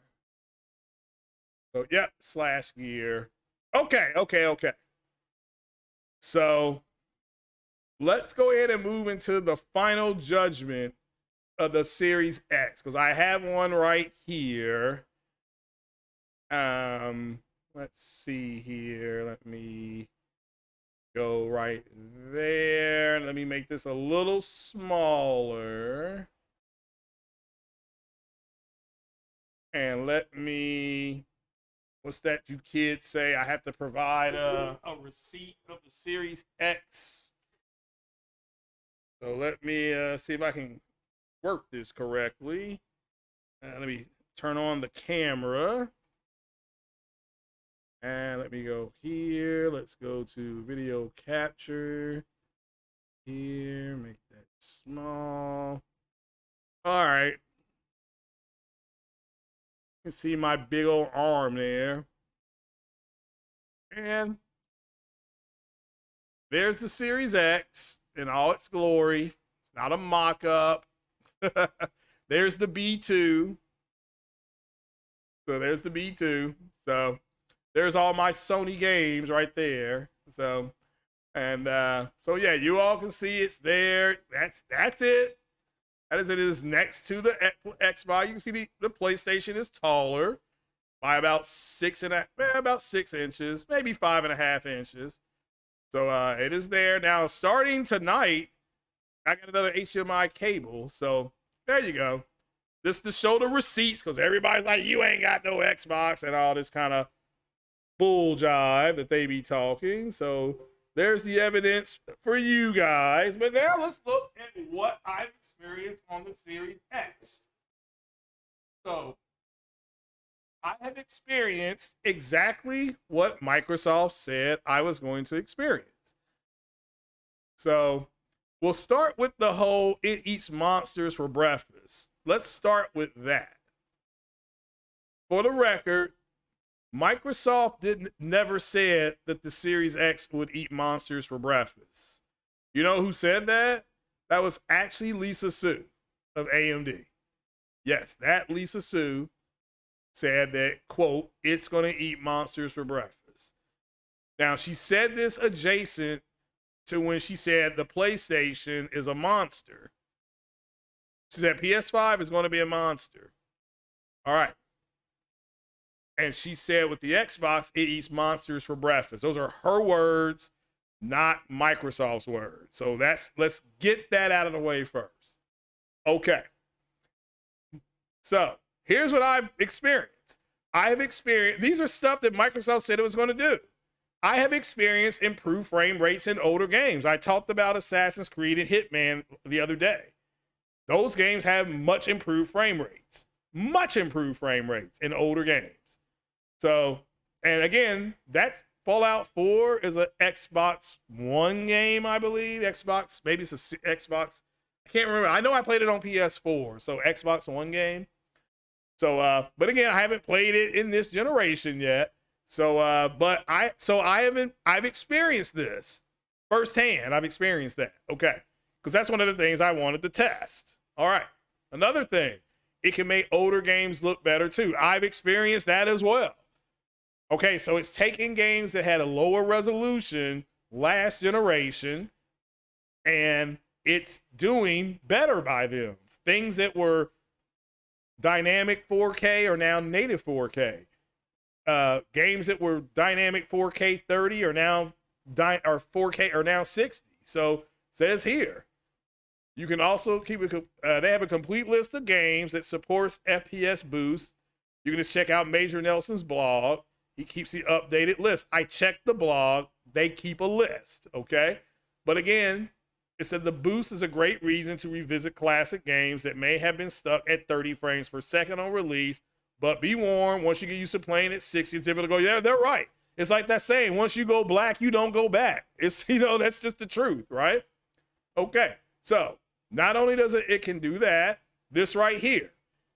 Speaker 1: So yep, /gear. Okay. So let's go ahead and move into the final judgment of the Series X, because I have one right here. Let's see here. Let me go right there. Let me make this a little smaller. And let me, what's that you kids say? I have to provide a receipt of the Series X. So let me see if I can work this correctly. Let me turn on the camera. And let me go here. Let's go to video capture. Here, make that small. All right. You can see my big old arm there. And there's the Series X in all its glory. It's not a mock-up. There's the B2. So there's the B2. So there's all my Sony games right there. So, and so yeah, you all can see it's there. That's it. That is, it is next to the Xbox. You can see the PlayStation is taller by about 6 inches, maybe 5.5 inches. So it is there. Now, starting tonight, I got another HDMI cable. So there you go. This to show the receipts, because everybody's like, you ain't got no Xbox and all this kind of bull jive that they be talking. So there's the evidence for you guys. But now let's look at what I've experienced on the Series X. So I have experienced exactly what Microsoft said I was going to experience. So we'll start with the whole it eats monsters for breakfast. Let's start with that. For the record, Microsoft never said that the Series X would eat monsters for breakfast. You know who said that? That was actually Lisa Su of AMD. Yes, that Lisa Su said that, quote, it's going to eat monsters for breakfast. Now, she said this adjacent to when she said the PlayStation is a monster. She said PS5 is going to be a monster. All right. And she said with the Xbox, it eats monsters for breakfast. Those are her words, not Microsoft's words. So let's get that out of the way first. Okay. So here's what I've experienced. These are stuff that Microsoft said it was going to do. I have experienced improved frame rates in older games. I talked about Assassin's Creed and Hitman the other day. Those games have much improved frame rates in older games. So, and again, that's Fallout 4 is an Xbox One game, I believe. Maybe it's a Xbox. I can't remember. I know I played it on PS4, so Xbox One game. So, but again, I haven't played it in this generation yet. So, I've experienced this firsthand. I've experienced that. Okay. Because that's one of the things I wanted to test. All right. Another thing, it can make older games look better too. I've experienced that as well. Okay. So it's taking games that had a lower resolution last generation and it's doing better by them. Things that were dynamic 4K are now native 4K. Games that were dynamic 4K 30 are now 4K are now 60. So says here, you can also keep they have a complete list of games that supports FPS boost. You can just check out Major Nelson's blog. He keeps the updated list. I checked the blog. They keep a list. Okay. But again, it said the boost is a great reason to revisit classic games that may have been stuck at 30 frames per second on release. But be warned, once you get used to playing at 60, it's difficult to go, yeah, they're right. It's like that saying, once you go black, you don't go back. It's, that's just the truth, right? Okay, so not only does it can do that, this right here,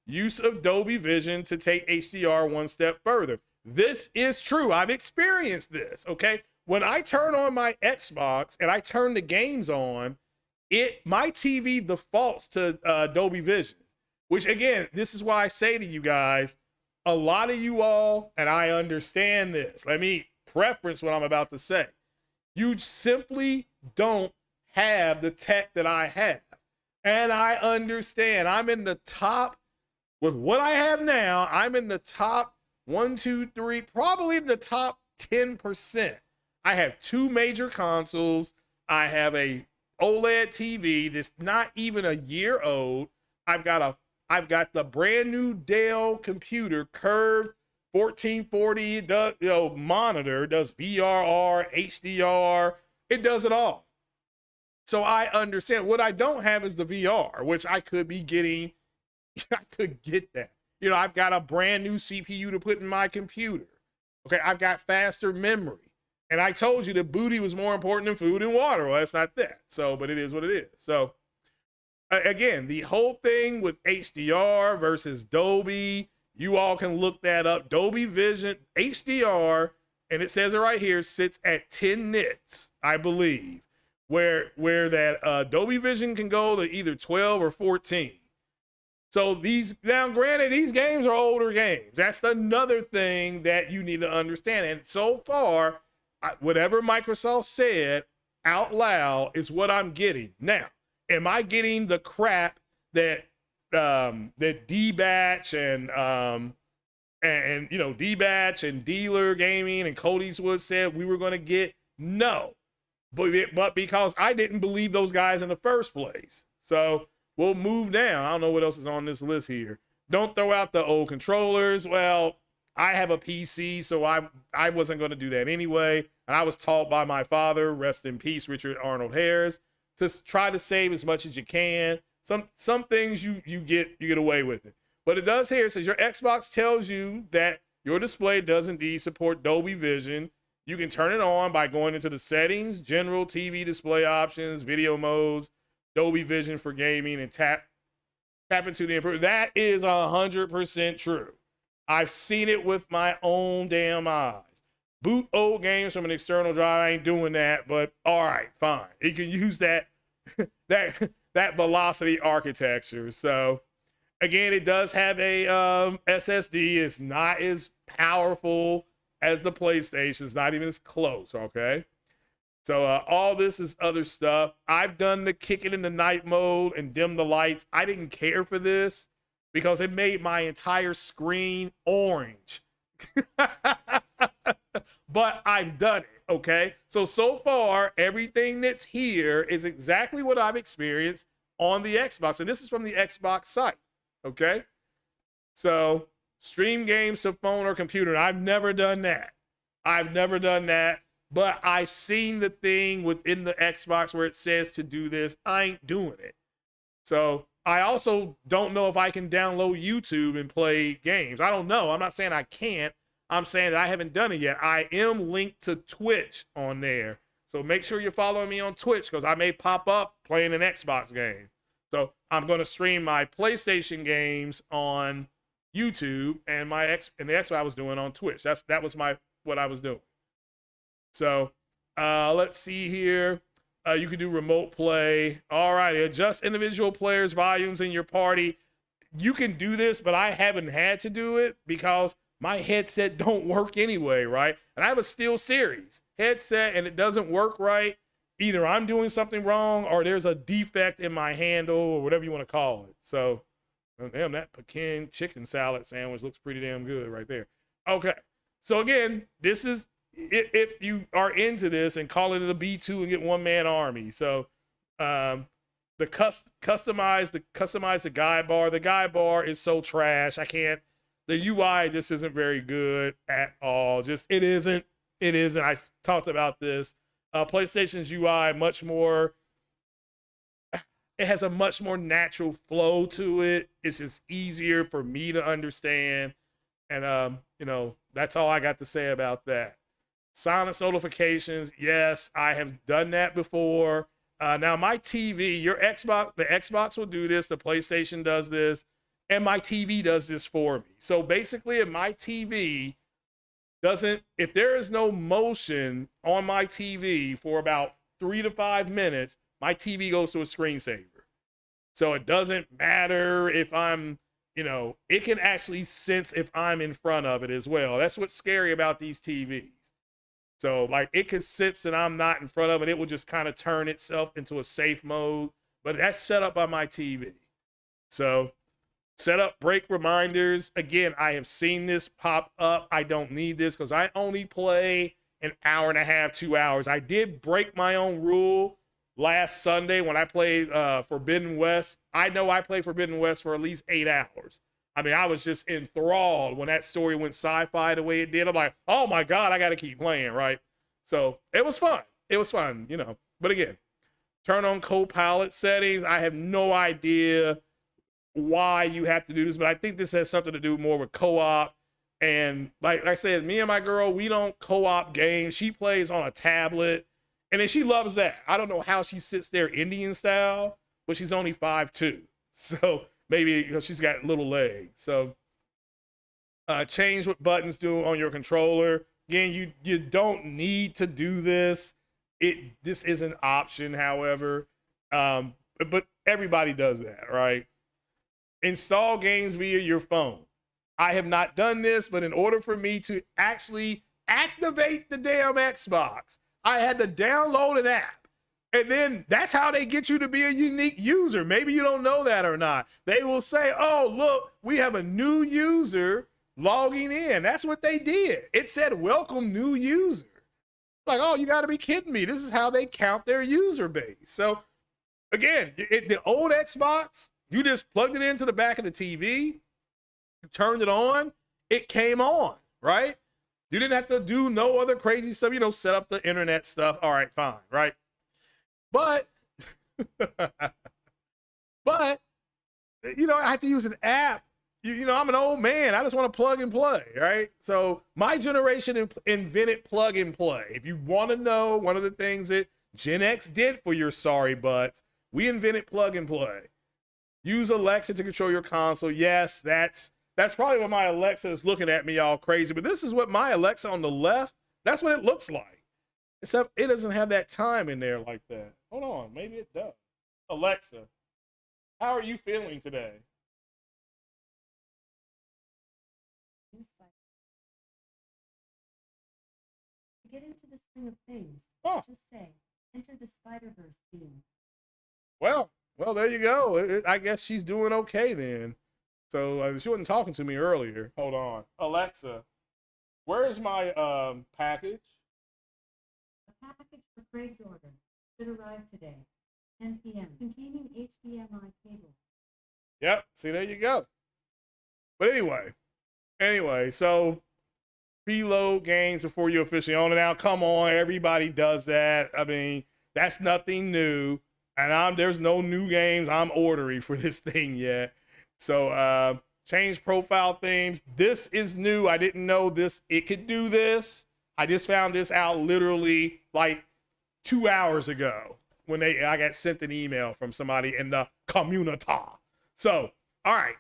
Speaker 1: use of Dolby Vision to take HDR one step further. This is true. I've experienced this, okay? When I turn on my Xbox and I turn the games on, my TV defaults to Dolby Vision. Which again, this is why I say to you guys, a lot of you all, and I understand this. Let me preference what I'm about to say. You simply don't have the tech that I have. And I understand. I'm in the top, with what I have now, I'm in the top 1, 2, 3, probably in the top 10%. I have 2 major consoles. I have a OLED TV that's not even a year old. I've got the brand new Dell computer, curved 1440 monitor, does VRR, HDR, it does it all. So I understand. What I don't have is the VR, which I could be getting. I could get that. I've got a brand new CPU to put in my computer. Okay, I've got faster memory. And I told you the booty was more important than food and water. Well, that's not that. So, but it is what it is. So again, the whole thing with HDR versus Dolby, you all can look that up. Dolby Vision, HDR, and it says it right here, sits at 10 nits, I believe, where that Dolby Vision can go to either 12 or 14. So now granted, these games are older games. That's another thing that you need to understand. And so far, whatever Microsoft said out loud is what I'm getting. Now, am I getting the crap that D-Batch and D-Batch and Dealer Gaming and Cody Eastwood said we were going to get? No, but because I didn't believe those guys in the first place. So we'll move down. I don't know what else is on this list here. Don't throw out the old controllers. Well, I have a PC, so I wasn't going to do that anyway. And I was taught by my father, rest in peace, Richard Arnold Harris, to try to save as much as you can. Some things you get away with it. But it does here, it says your Xbox tells you that your display does indeed support Dolby Vision. You can turn it on by going into the settings, general TV display options, video modes, Dolby Vision for gaming, and tap into the improvement. That is 100% true. I've seen it with my own damn eyes. Boot old games from an external drive. I ain't doing that, but all right, fine. You can use that velocity architecture. So again, it does have a SSD. It's not as powerful as the PlayStation. It's not even as close, okay? So all this is other stuff. I've done the kick it in the night mode and dim the lights. I didn't care for this because it made my entire screen orange. But I've done it, okay? So far, everything that's here is exactly what I've experienced on the Xbox. And this is from the Xbox site, okay? So stream games to phone or computer. I've never done that. I've never done that. But I've seen the thing within the Xbox where it says to do this. I ain't doing it. So I also don't know if I can download YouTube and play games. I don't know. I'm not saying I can't. I'm saying that I haven't done it yet. I am linked to Twitch on there. So make sure you're following me on Twitch because I may pop up playing an Xbox game. So I'm going to stream my PlayStation games on YouTube and the Xbox I was doing on Twitch. That was what I was doing. So let's see here. You can do remote play. All right, adjust individual players' volumes in your party. You can do this, but I haven't had to do it because my headset don't work anyway, right? And I have a SteelSeries headset and it doesn't work right. Either I'm doing something wrong or there's a defect in my handle or whatever you want to call it. So, damn, that Pekin chicken salad sandwich looks pretty damn good right there. Okay, so again, this is if you are into this and call it a B2 and get one-man army. So the customize the guide bar. The guide bar is so trash. The UI just isn't very good at all. It isn't. I talked about this. PlayStation's UI much more. It has a much more natural flow to it. It's just easier for me to understand. And that's all I got to say about that. Silence notifications. Yes, I have done that before. Now my TV, the Xbox will do this. The PlayStation does this. And my TV does this for me. So basically, if my TV if there is no motion on my TV for about 3 to 5 minutes, my TV goes to a screensaver. So it doesn't matter if I'm, it can actually sense if I'm in front of it as well. That's what's scary about these TVs. So like it can sense that I'm not in front of it. It will just kind of turn itself into a safe mode, but that's set up by my TV. So set up break reminders. Again, I have seen this pop up. I don't need this because I only play an hour and a half, 2 hours. I did break my own rule last Sunday when I played Forbidden West. I know I played Forbidden West for at least 8 hours. I mean, I was just enthralled when that story went sci-fi the way it did. I'm like, oh my God, I got to keep playing, right? So it was fun. It was fun, But again, turn on co-pilot settings. I have no idea why you have to do this, but I think this has something to do more with co-op. And like I said, me and my girl, we don't co-op games. She plays on a tablet, and then she loves that. I don't know how she sits there Indian style, but she's only 5'2". So maybe she's got little legs. So change what buttons do on your controller. Again, you don't need to do this. This is an option, however, but everybody does that, right? Install games via your phone. I have not done this, but in order for me to actually activate the damn Xbox, I had to download an app. And then that's how they get you to be a unique user. Maybe you don't know that or not. They will say, oh, look, we have a new user logging in. That's what they did. It said, welcome new user. Like, oh, you got to be kidding me. This is how they count their user base. So again, the old Xbox, you just plugged it into the back of the TV, you turned it on, it came on, right? You didn't have to do no other crazy stuff, set up the internet stuff. All right, fine, right? But, I have to use an app. I'm an old man. I just want to plug and play, right? So my generation invented plug and play. If you want to know one of the things that Gen X did for your sorry butts, we invented plug and play. Use Alexa to control your console. Yes, that's probably what my Alexa is looking at me all crazy. But this is what my Alexa on the left, that's what it looks like. Except it doesn't have that time in there like that. Hold on, maybe it does. Alexa, how are you feeling today?
Speaker 2: Get into the swing of things.
Speaker 1: Oh,
Speaker 2: Just say, enter the Spider-Verse theme.
Speaker 1: well, there you go. I guess she's doing okay then. So she wasn't talking to me earlier. Hold on, Alexa, where is my package?
Speaker 2: A package for Craig's order should arrive today, 10 p.m. containing HDMI cable.
Speaker 1: Yep. See, there you go. But anyway, so preload games before you officially own it. Now, come on, everybody does that. I mean, that's nothing new, and there's no new games I'm ordering for this thing yet. So, change profile themes. This is new. I didn't know this. It could do this. I just found this out literally like 2 hours ago when I got sent an email from somebody in the community. So, all right.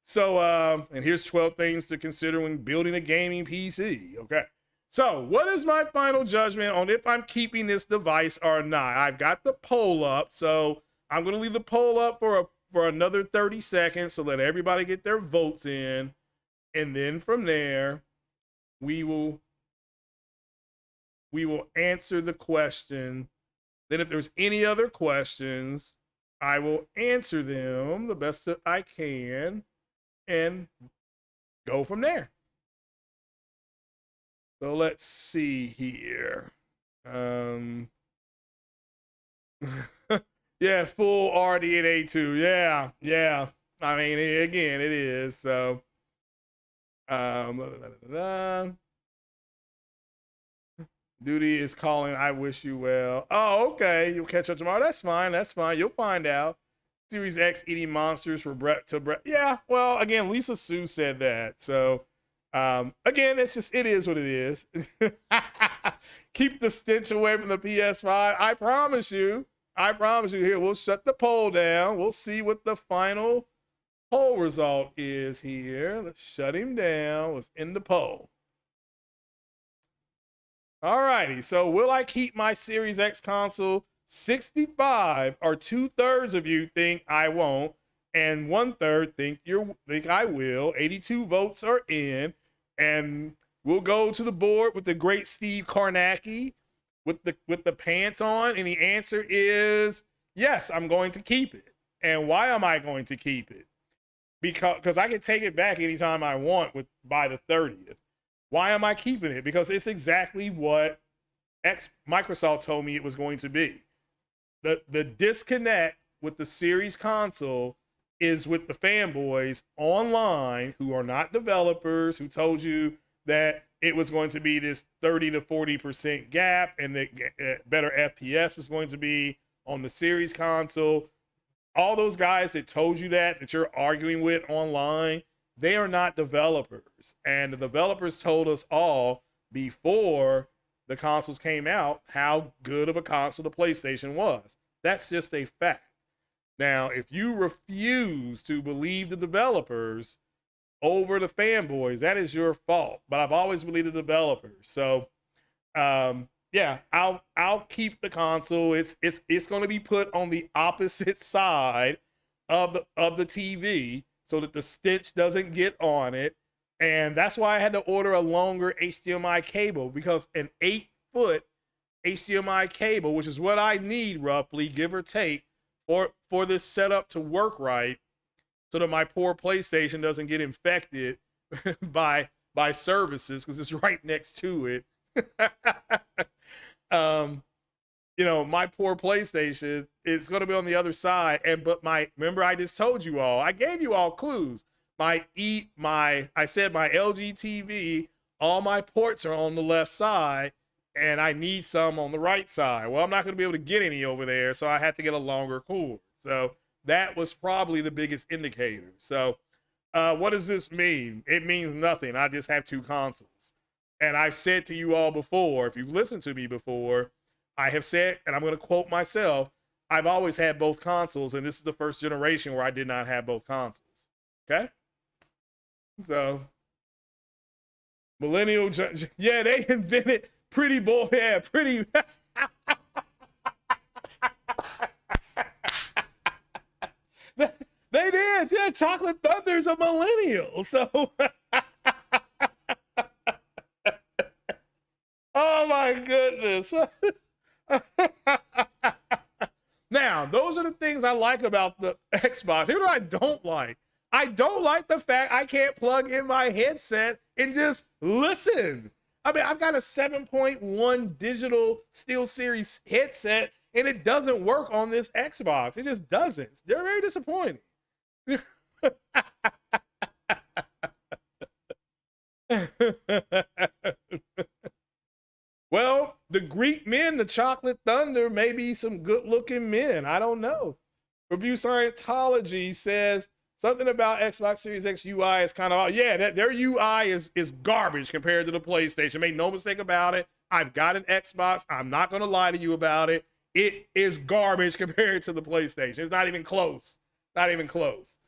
Speaker 1: So, and here's 12 things to consider when building a gaming PC. Okay. So, what is my final judgment on if I'm keeping this device or not? I've got the poll up. So, I'm going to leave the poll up for another 30 seconds. So, let everybody get their votes in. And then from there, we will answer the question. Then if there's any other questions, I will answer them the best that I can and go from there. So let's see here. Yeah, full RDNA 2. Yeah. I mean, again, it is. So, Duty is calling. I wish you well. Oh, okay. You'll catch up tomorrow. That's fine. You'll find out. Series X eating monsters for Brett to Brett. Yeah, well, again, Lisa Sue said that. So, again, it is what it is. Keep the stench away from the PS5. I promise you. Here, we'll shut the poll down. We'll see what the final poll result is here. Let's shut him down. Let's end the poll. All righty. So, will I keep my Series X console? 65 or 2/3 of you think I won't, and 1/3 think I will. 82 votes are in, and we'll go to the board with the great Steve Karnacki with the pants on, and the answer is yes. I'm going to keep it. And why am I going to keep it? Because I can take it back anytime I want by the 30th. Why am I keeping it? Because it's exactly what Microsoft told me it was going to be. The disconnect with the Series console is with the fanboys online who are not developers, who told you that it was going to be this 30 to 40% gap and that better FPS was going to be on the Series console. All those guys that told you that you're arguing with online, they are not developers. And the developers told us all before the consoles came out how good of a console the PlayStation was. That's just a fact. Now, if you refuse to believe the developers over the fanboys, that is your fault. But I've always believed the developers. So, yeah, I'll keep the console. It's going to be put on the opposite side of the TV so that the stench doesn't get on it. And that's why I had to order a longer HDMI cable, because an 8-foot HDMI cable, which is what I need roughly, give or take, for this setup to work right, so that my poor PlayStation doesn't get infected by services, because it's right next to it. My poor PlayStation is going to be on the other side. Remember I just told you all, I gave you all clues. I said my LG TV, all my ports are on the left side, and I need some on the right side. Well, I'm not going to be able to get any over there, so I had to get a longer cord. So that was probably the biggest indicator. So what does this mean? It means nothing. I just have two consoles. And I've said to you all before, if you've listened to me before, I have said, and I'm going to quote myself, I've always had both consoles, and this is the first generation where I did not have both consoles. Okay? So, millennial, yeah, they invented Pretty Boy, yeah, pretty. They did, yeah. Chocolate Thunder's a millennial, so. Oh my goodness. Now, those are the things I like about the Xbox. Here's what I don't like. I don't like the fact I can't plug in my headset and just listen. I mean, I've got a 7.1 digital SteelSeries headset, and it doesn't work on this Xbox. It just doesn't. They're very disappointing. Well, the Greek men, the Chocolate Thunder, maybe some good-looking men. I don't know. Review Scientology says something about Xbox Series X UI is kind of, yeah, their UI is garbage compared to the PlayStation. Make no mistake about it. I've got an Xbox. I'm not going to lie to you about it. It is garbage compared to the PlayStation. It's not even close. Not even close.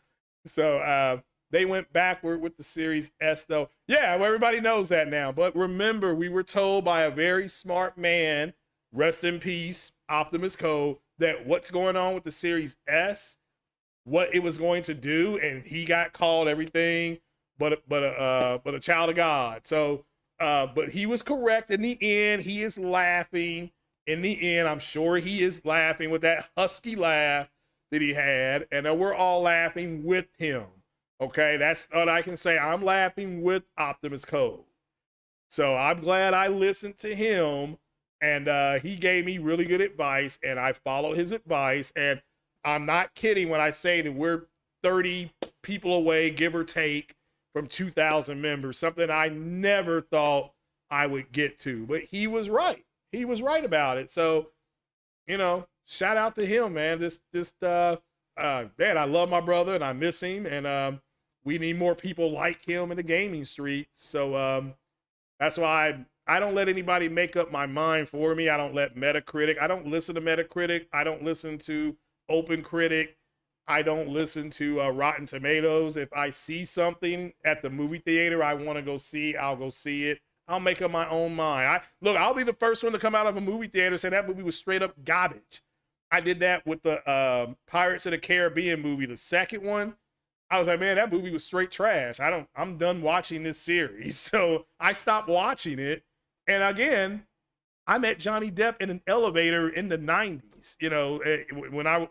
Speaker 1: So they went backward with the Series S, though. Yeah, well, everybody knows that now. But remember, we were told by a very smart man, rest in peace, Optimus Code, that what's going on with the Series S, what it was going to do, and he got called everything but a child of God. So, but he was correct in the end. He is laughing in the end. I'm sure he is laughing with that husky laugh that he had, and we're all laughing with him. Okay, that's what I can say. I'm laughing with Optimus Code. So I'm glad I listened to him, and he gave me really good advice, and I followed his advice. And I'm not kidding when I say that we're 30 people away, give or take, from 2,000 members, something I never thought I would get to. But he was right. He was right about it. So, you know, shout out to him, man. Man, I love my brother, and I miss him, and we need more people like him in the gaming streets. So that's why I don't let anybody make up my mind for me. I don't let Metacritic. I don't listen to Metacritic. I don't listen to OpenCritic. I don't listen to Rotten Tomatoes. If I see something at the movie theater I want to go see, I'll go see it. I'll make up my own mind. I'll be the first one to come out of a movie theater and say that movie was straight up garbage. I did that with the Pirates of the Caribbean movie, the second one. I was like, man, that movie was straight trash. I'm done watching this series. So I stopped watching it. And again, I met Johnny Depp in an elevator in the 90s, you know,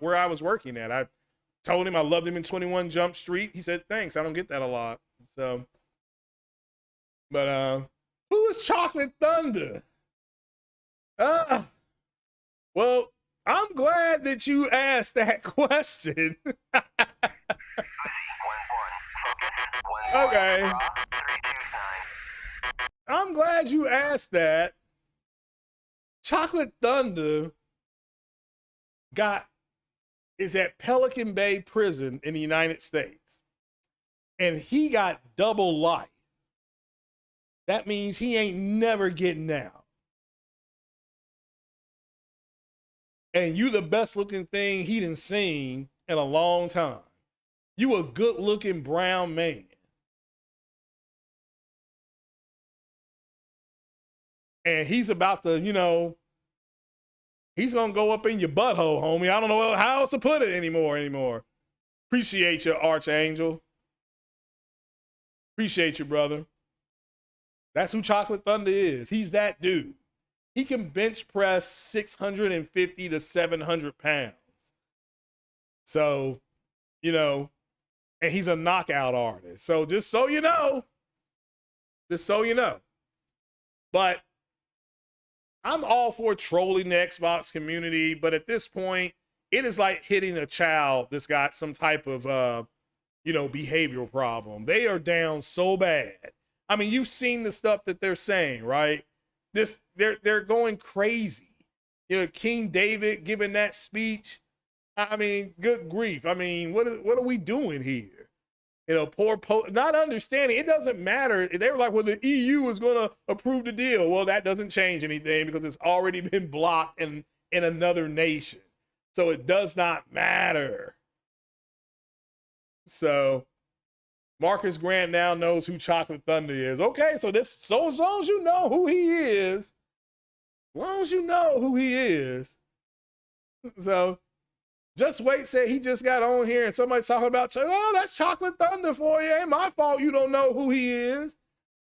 Speaker 1: where I was working at. I told him I loved him in 21 Jump Street. He said, thanks. I don't get that a lot. So, but who is Chocolate Thunder? Well, I'm glad that you asked that question. Okay. I'm glad you asked that. Chocolate Thunder is at Pelican Bay Prison in the United States. And he got double life. That means he ain't never getting out. And you the best looking thing he done seen in a long time. You a good looking brown man. And he's about to, you know, he's going to go up in your butthole, homie. I don't know how else to put it anymore. Appreciate you, Archangel. Appreciate you, brother. That's who Chocolate Thunder is. He's that dude. He can bench press 650 to 700 pounds. So, you know, and he's a knockout artist. So just so you know. But I'm all for trolling the Xbox community, but at this point, it is like hitting a child that's got some type of, behavioral problem. They are down so bad. I mean, you've seen the stuff that they're saying, right? They're going crazy. You know, King David giving that speech. I mean, good grief. I mean, what are we doing here? You know, not understanding. It doesn't matter. They were like, well, the EU is going to approve the deal. Well, that doesn't change anything because it's already been blocked in another nation. So it does not matter. So Marcus Grant now knows who Chocolate Thunder is. Okay, so as long as you know who he is, So Just Wait said he just got on here and somebody's talking about, oh, that's Chocolate Thunder for you. Ain't my fault you don't know who he is.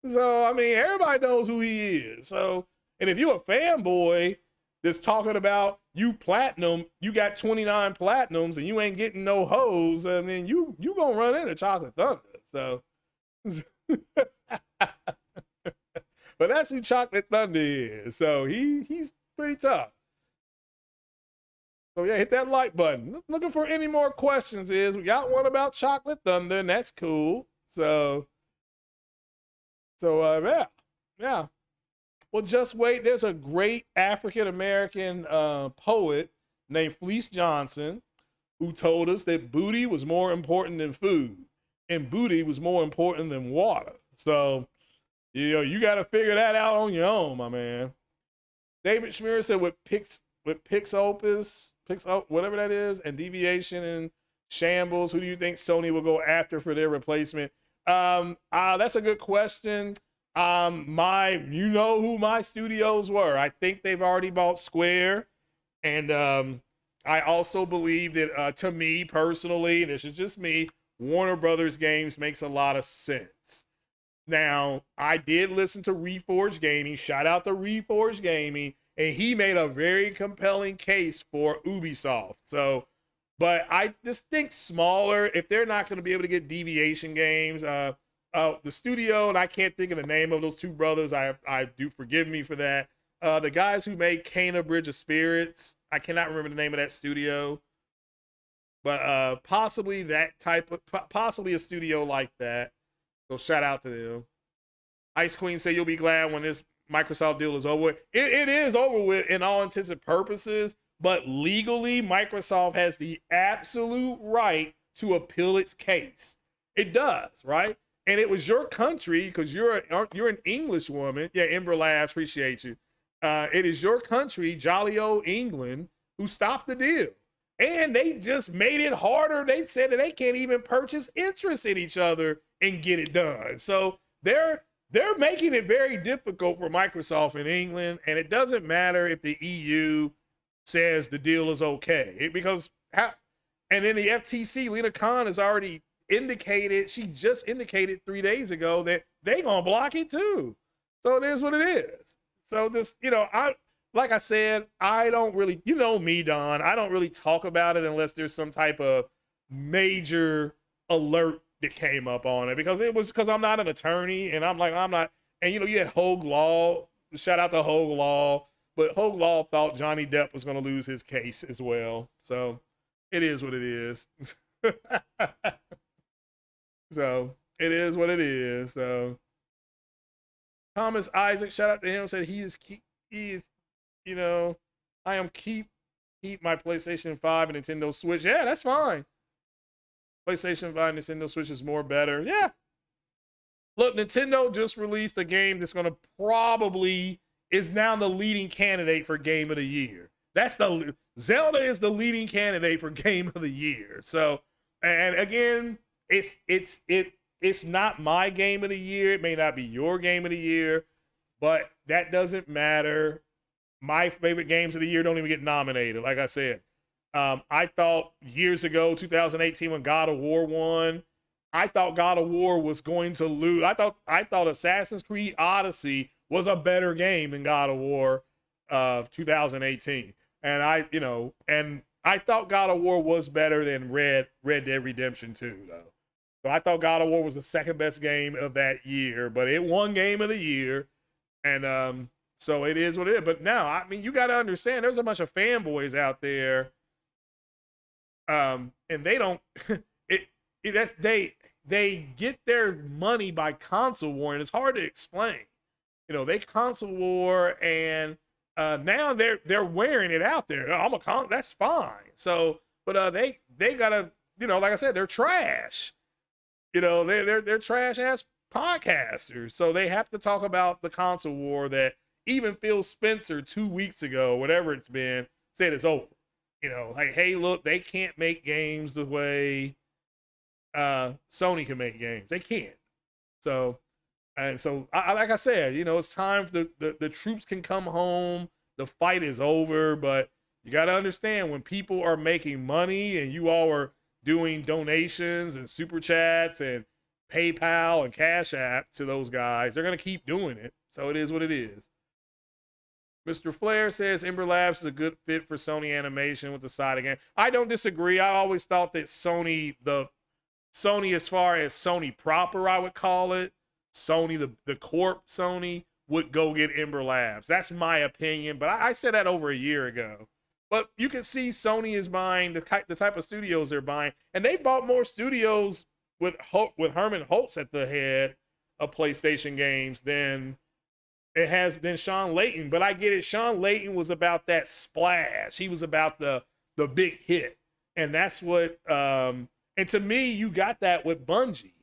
Speaker 1: So, I mean, everybody knows who he is. So, and if you're a fanboy, that's talking about you platinum, you got 29 platinums and you ain't getting no hoes, and then you gonna run into Chocolate Thunder. So, but that's who Chocolate Thunder is. So he's pretty tough. So yeah, hit that like button. Looking for any more questions? We got one about Chocolate Thunder, and that's cool. So yeah. Well, just wait. There's a great African American poet named Fleece Johnson who told us that booty was more important than food, and booty was more important than water. So, you got to figure that out on your own, my man. David Schmier said with Pixopus, whatever that is, and Deviation and Shambles, who do you think Sony will go after for their replacement? That's a good question. You know who my studios were. I think they've already bought Square. And I also believe that, to me personally, this is just me, Warner Brothers Games makes a lot of sense. Now, I did listen to Reforged Gaming. Shout out to Reforged Gaming. And he made a very compelling case for Ubisoft. So, but I just think smaller, if they're not going to be able to get Deviation games, the studio, and I can't think of the name of those two brothers. I do forgive me for that. The guys who made Kena Bridge of Spirits, I cannot remember the name of that studio, but possibly a studio like that. So shout out to them. Ice Queen said you'll be glad when this Microsoft deal is over with. It is over with in all intents and purposes, but legally, Microsoft has the absolute right to appeal its case. It does, right? And it was your country, because you're an English woman. Yeah, Ember Labs, appreciate you. It is your country, jolly old England, who stopped the deal. And they just made it harder. They said that they can't even purchase interest in each other and get it done. So they're making it very difficult for Microsoft in England. And it doesn't matter if the EU says the deal is okay. And then the FTC, Lena Khan has already indicated, she just indicated 3 days ago that they gonna block it too. So it is what it is. So this, like I said, I don't really, me, Don, I don't really talk about it unless there's some type of major alert that came up on it, because I'm not an attorney, and I'm not, and you had Hogue Law, shout out to Hogue Law, but Hogue Law thought Johnny Depp was gonna lose his case as well. So it is what it is. So it is what it is. So Thomas Isaac, shout out to him, said he is, I am keep my PlayStation 5 and Nintendo Switch. Yeah, that's fine. PlayStation 5 and Nintendo Switch is more better. Yeah. Look, Nintendo just released a game that's going to probably is now the leading candidate for Game of the Year. Zelda is the leading candidate for Game of the Year. So, and again, it's not my Game of the Year. It may not be your Game of the Year, but that doesn't matter. My favorite games of the year don't even get nominated. Like I said, I thought years ago, 2018, when God of War won, I thought God of War was going to lose. I thought Assassin's Creed Odyssey was a better game than God of War 2018. And I thought God of War was better than Red Dead Redemption 2, though. So I thought God of War was the second best game of that year, but it won Game of the Year. And so it is what it is. But now, you got to understand, there's a bunch of fanboys out there, and they don't. They get their money by console war, and it's hard to explain. They console war, and now they're wearing it out there. That's fine. So, but they gotta, like I said, they're trash. They're trash ass podcasters. So they have to talk about the console war that even Phil Spencer 2 weeks ago, whatever it's been, said it's over. Like, hey, look, they can't make games the way Sony can make games. They can't. So, and so, like I said, it's time for the troops can come home. The fight is over, but you got to understand, when people are making money and you all are doing donations and super chats and PayPal and Cash App to those guys, they're going to keep doing it. So it is what it is. Mr. Flair says Ember Labs is a good fit for Sony Animation with the side again. I don't disagree. I always thought that Sony, as far as Sony proper, I would call it, Sony, the corp Sony, would go get Ember Labs. That's my opinion, but I said that over a year ago. But you can see Sony is buying the type of studios they're buying, and they bought more studios with Herman Holtz at the head of PlayStation games than it has been Sean Layton. But I get it. Sean Layton was about that splash. He was about the big hit, and that's what. And to me, you got that with Bungie.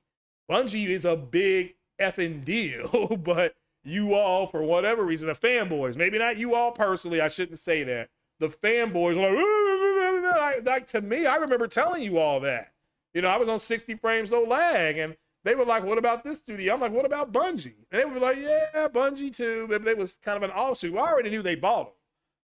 Speaker 1: Bungie is a big effing deal, but you all, for whatever reason, the fanboys, maybe not you all personally, I shouldn't say that. The fanboys were like to me, I remember telling you all that. You know, I was on 60 frames, no lag, and they were like, what about this studio? I'm like, what about Bungie? And they were like, yeah, Bungie too. But it was kind of an offshoot. Well, I already knew they bought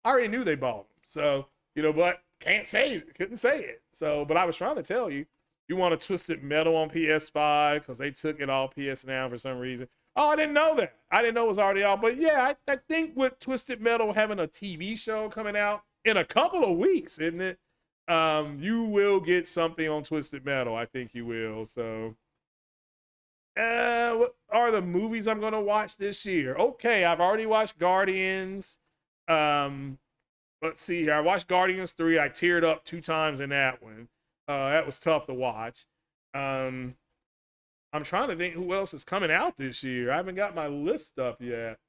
Speaker 1: them. So, you know, but couldn't say it. So, but I was trying to tell you, you want a Twisted Metal on PS5 because they took it all PS Now for some reason. Oh, I didn't know that. I didn't know it was already out. But yeah, I think with Twisted Metal having a TV show coming out in a couple of weeks, isn't it? You will get something on Twisted Metal. I think you will. So, what are the movies I'm going to watch this year? Okay, I've already watched Guardians. Let's see here. I watched Guardians 3. I teared up 2 times in that one. That was tough to watch. I'm trying to think who else is coming out this year. I haven't got my list up yet.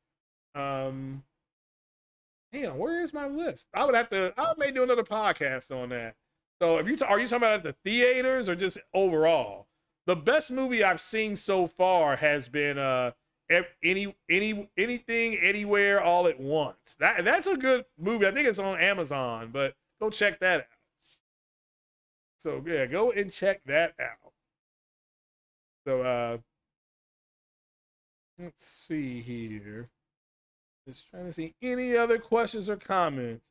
Speaker 1: Damn, where is my list? I may do another podcast on that. So are you talking about at the theaters or just overall? The best movie I've seen so far has been anything, anywhere, all at once. That's a good movie. I think it's on Amazon, but go check that out. So yeah, go and check that out. So let's see here. Just trying to see any other questions or comments.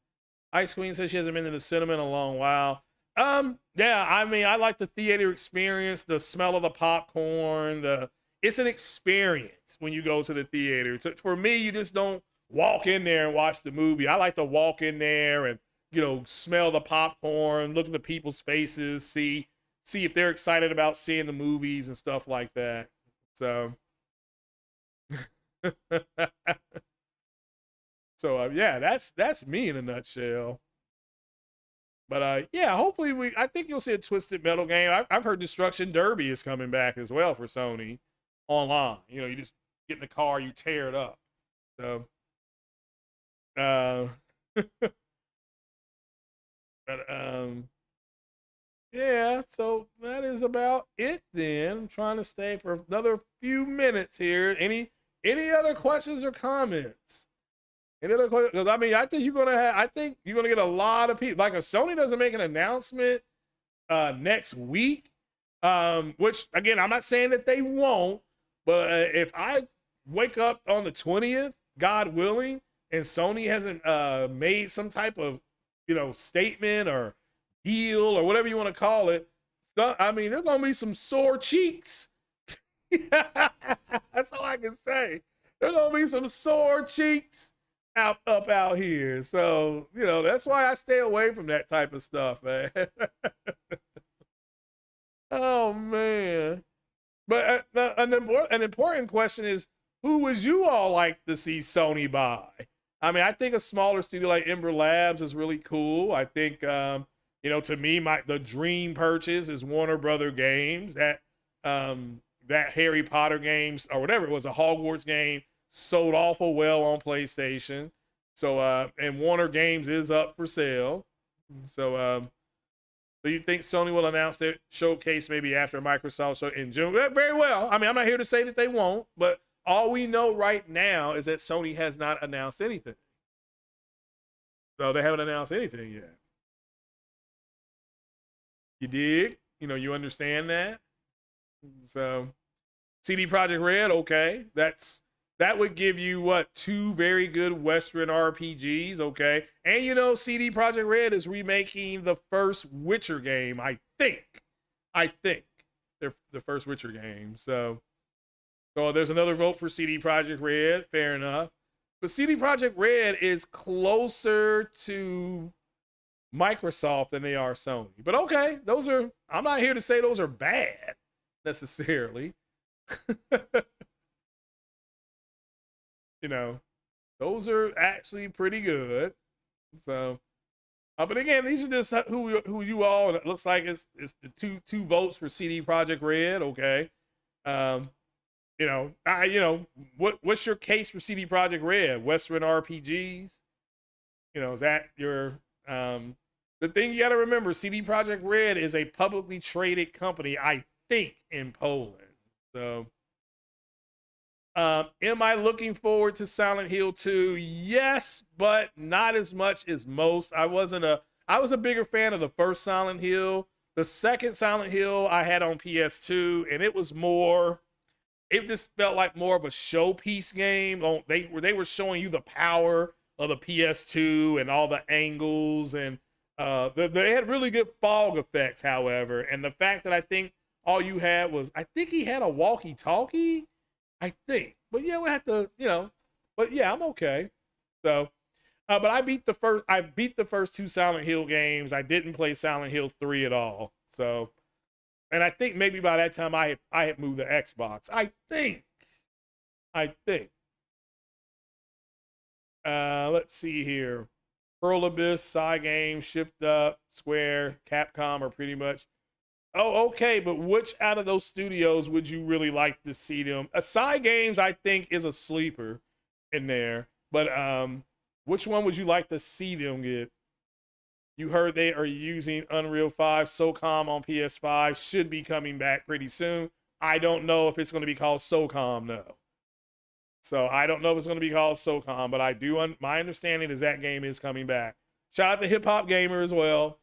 Speaker 1: Ice Queen says she hasn't been to the cinema in a long while. Yeah, I mean, I like the theater experience, the smell of the popcorn, it's an experience when you go to the theater. For me, you just don't walk in there and watch the movie. I like to walk in there and, you know, smell the popcorn, look at the people's faces, see if they're excited about seeing the movies and stuff like that. So, yeah, that's me in a nutshell. But yeah, hopefully I think you'll see a Twisted Metal game. I've heard Destruction Derby is coming back as well for Sony online. You know, you just get in the car, you tear it up. So, but yeah, so that is about it then. I'm trying to stay for another few minutes here. Any other questions or comments? Any other questions? Because I mean, I think you're gonna get a lot of people. Like if Sony doesn't make an announcement next week, which again, I'm not saying that they won't, but if I wake up on the 20th, God willing, and Sony hasn't made some type of, you know, statement or deal or whatever you want to call it, I mean, there's gonna be some sore cheeks. That's all I can say. There's gonna be some sore cheeks up out here. So, you know, that's why I stay away from that type of stuff, man. Oh man. But an important question is, who would you all like to see Sony buy? I mean, I think a smaller studio like Ember Labs is really cool. I think you know, to me, the dream purchase is Warner Brother Games. That Harry Potter games or whatever it was, a Hogwarts game, sold awful well on PlayStation. So and Warner Games is up for sale. So do you think Sony will announce their showcase maybe after Microsoft show in June? Very well. I mean, I'm not here to say that they won't, but all we know right now is that Sony has not announced anything. So they haven't announced anything yet. You dig? You know, you understand that? So CD Projekt Red, okay. That would give you what, 2 very good Western RPGs, okay? And you know, CD Projekt Red is remaking the first Witcher game, I think. They're the first Witcher game. So there's another vote for CD Projekt Red, fair enough. But CD Projekt Red is closer to Microsoft than they are Sony. But okay, those are, I'm not here to say those are bad necessarily. You know, those are actually pretty good. So, but again, these are just who you all. It looks like it's the two votes for CD Projekt Red. Okay, what's your case for CD Projekt Red? Western RPGs. Is that your the thing you got to remember? CD Projekt Red is a publicly traded company, I think, in Poland. So. Am I looking forward to Silent Hill 2? Yes, but not as much as most. I was a bigger fan of the first Silent Hill. The second Silent Hill I had on PS2, and it just felt like more of a showpiece game. They were showing you the power of the PS2 and all the angles, and they had really good fog effects, however. And the fact that I think all you had was, I think he had a walkie-talkie, I think. But yeah, we'll have to, but yeah, I'm okay. So, but I beat the first two Silent Hill games. I didn't play Silent Hill 3 at all. So, and I think maybe by that time I had moved to Xbox. I think. Let's see here. Pearl Abyss, Cygames, Shift Up, Square, Capcom are pretty much. Oh, okay, but which out of those studios would you really like to see them? Cygames, I think, is a sleeper in there. But which one would you like to see them get? You heard they are using Unreal 5. SOCOM on PS5 should be coming back pretty soon. I don't know if it's going to be called SOCOM, no. So I don't know if it's going to be called SOCOM, but I do. My understanding is that game is coming back. Shout out to Hip Hop Gamer as well.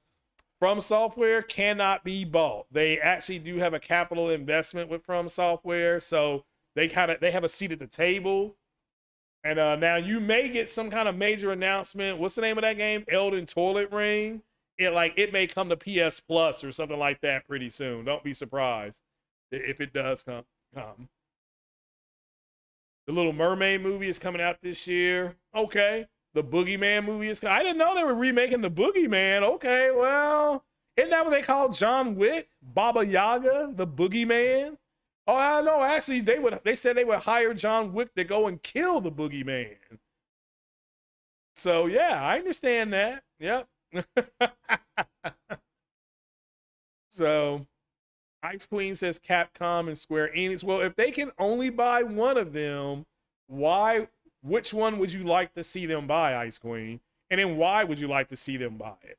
Speaker 1: From Software cannot be bought. They actually do have a capital investment with From Software, so they have a seat at the table. And now you may get some kind of major announcement. What's the name of that game? Elden Toilet Ring. It may come to PS Plus or something like that pretty soon. Don't be surprised if it does come. The Little Mermaid movie is coming out this year. Okay. The Boogeyman movie is coming. I didn't know they were remaking the Boogeyman. Okay, well, isn't that what they call John Wick? Baba Yaga, the Boogeyman? Oh, I don't know. Actually, they said they would hire John Wick to go and kill the Boogeyman. So yeah, I understand that. Yep. So Ice Queen says Capcom and Square Enix. Well, if they can only buy one of them, which one would you like to see them buy, Ice Queen? And then why would you like to see them buy it?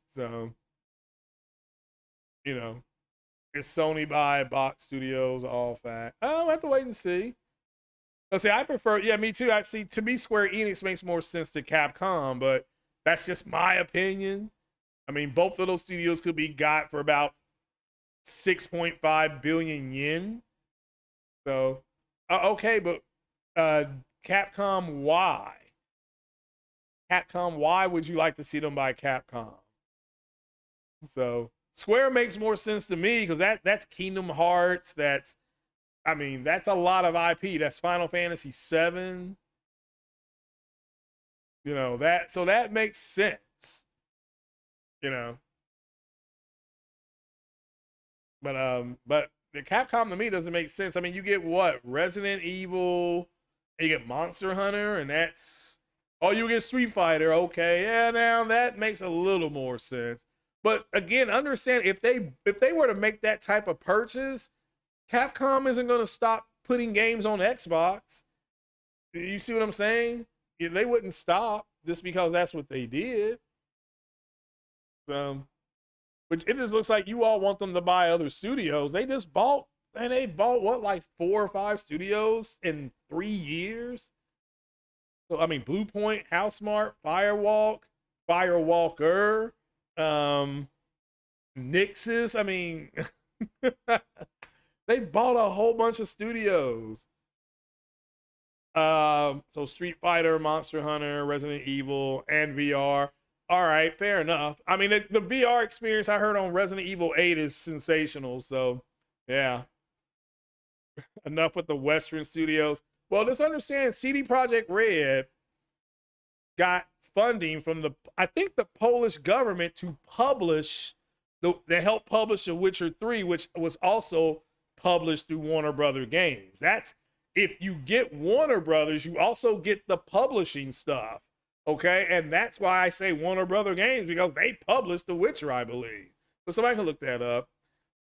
Speaker 1: So, is Sony buy Box Studios all fact? I'll have to wait and see. Let's see, I prefer, yeah, me too. To me, Square Enix makes more sense to Capcom, but that's just my opinion. I mean, both of those studios could be got for about 6.5 billion yen. So, okay, but Capcom, why? Capcom, why would you like to see them buy Capcom? So Square makes more sense to me because that's Kingdom Hearts. That's a lot of IP. That's Final Fantasy VII. So that makes sense. But the Capcom to me doesn't make sense. I mean, you get what? Resident Evil, you get Monster Hunter, and you get Street Fighter. Okay, yeah, now that makes a little more sense. But again, understand if they were to make that type of purchase, Capcom isn't going to stop putting games on Xbox. You see what I'm saying? They wouldn't stop just because that's what they did. But it just looks like you all want them to buy other studios. They bought what, like 4 or 5 studios in 3 years? So, I mean, Blue Point, Housemarque, Firewalker, Nixus. I mean, they bought a whole bunch of studios. So Street Fighter, Monster Hunter, Resident Evil, and VR. All right, fair enough. I mean, the VR experience I heard on Resident Evil 8 is sensational. So, yeah. Enough with the Western studios. Well, just understand CD Projekt Red got funding from I think the Polish government to publish they helped publish The Witcher 3, which was also published through Warner Brother Games. That's if you get Warner Brothers, you also get the publishing stuff. Okay, and that's why I say Warner Brother Games, because they published The Witcher, I believe. But somebody can look that up.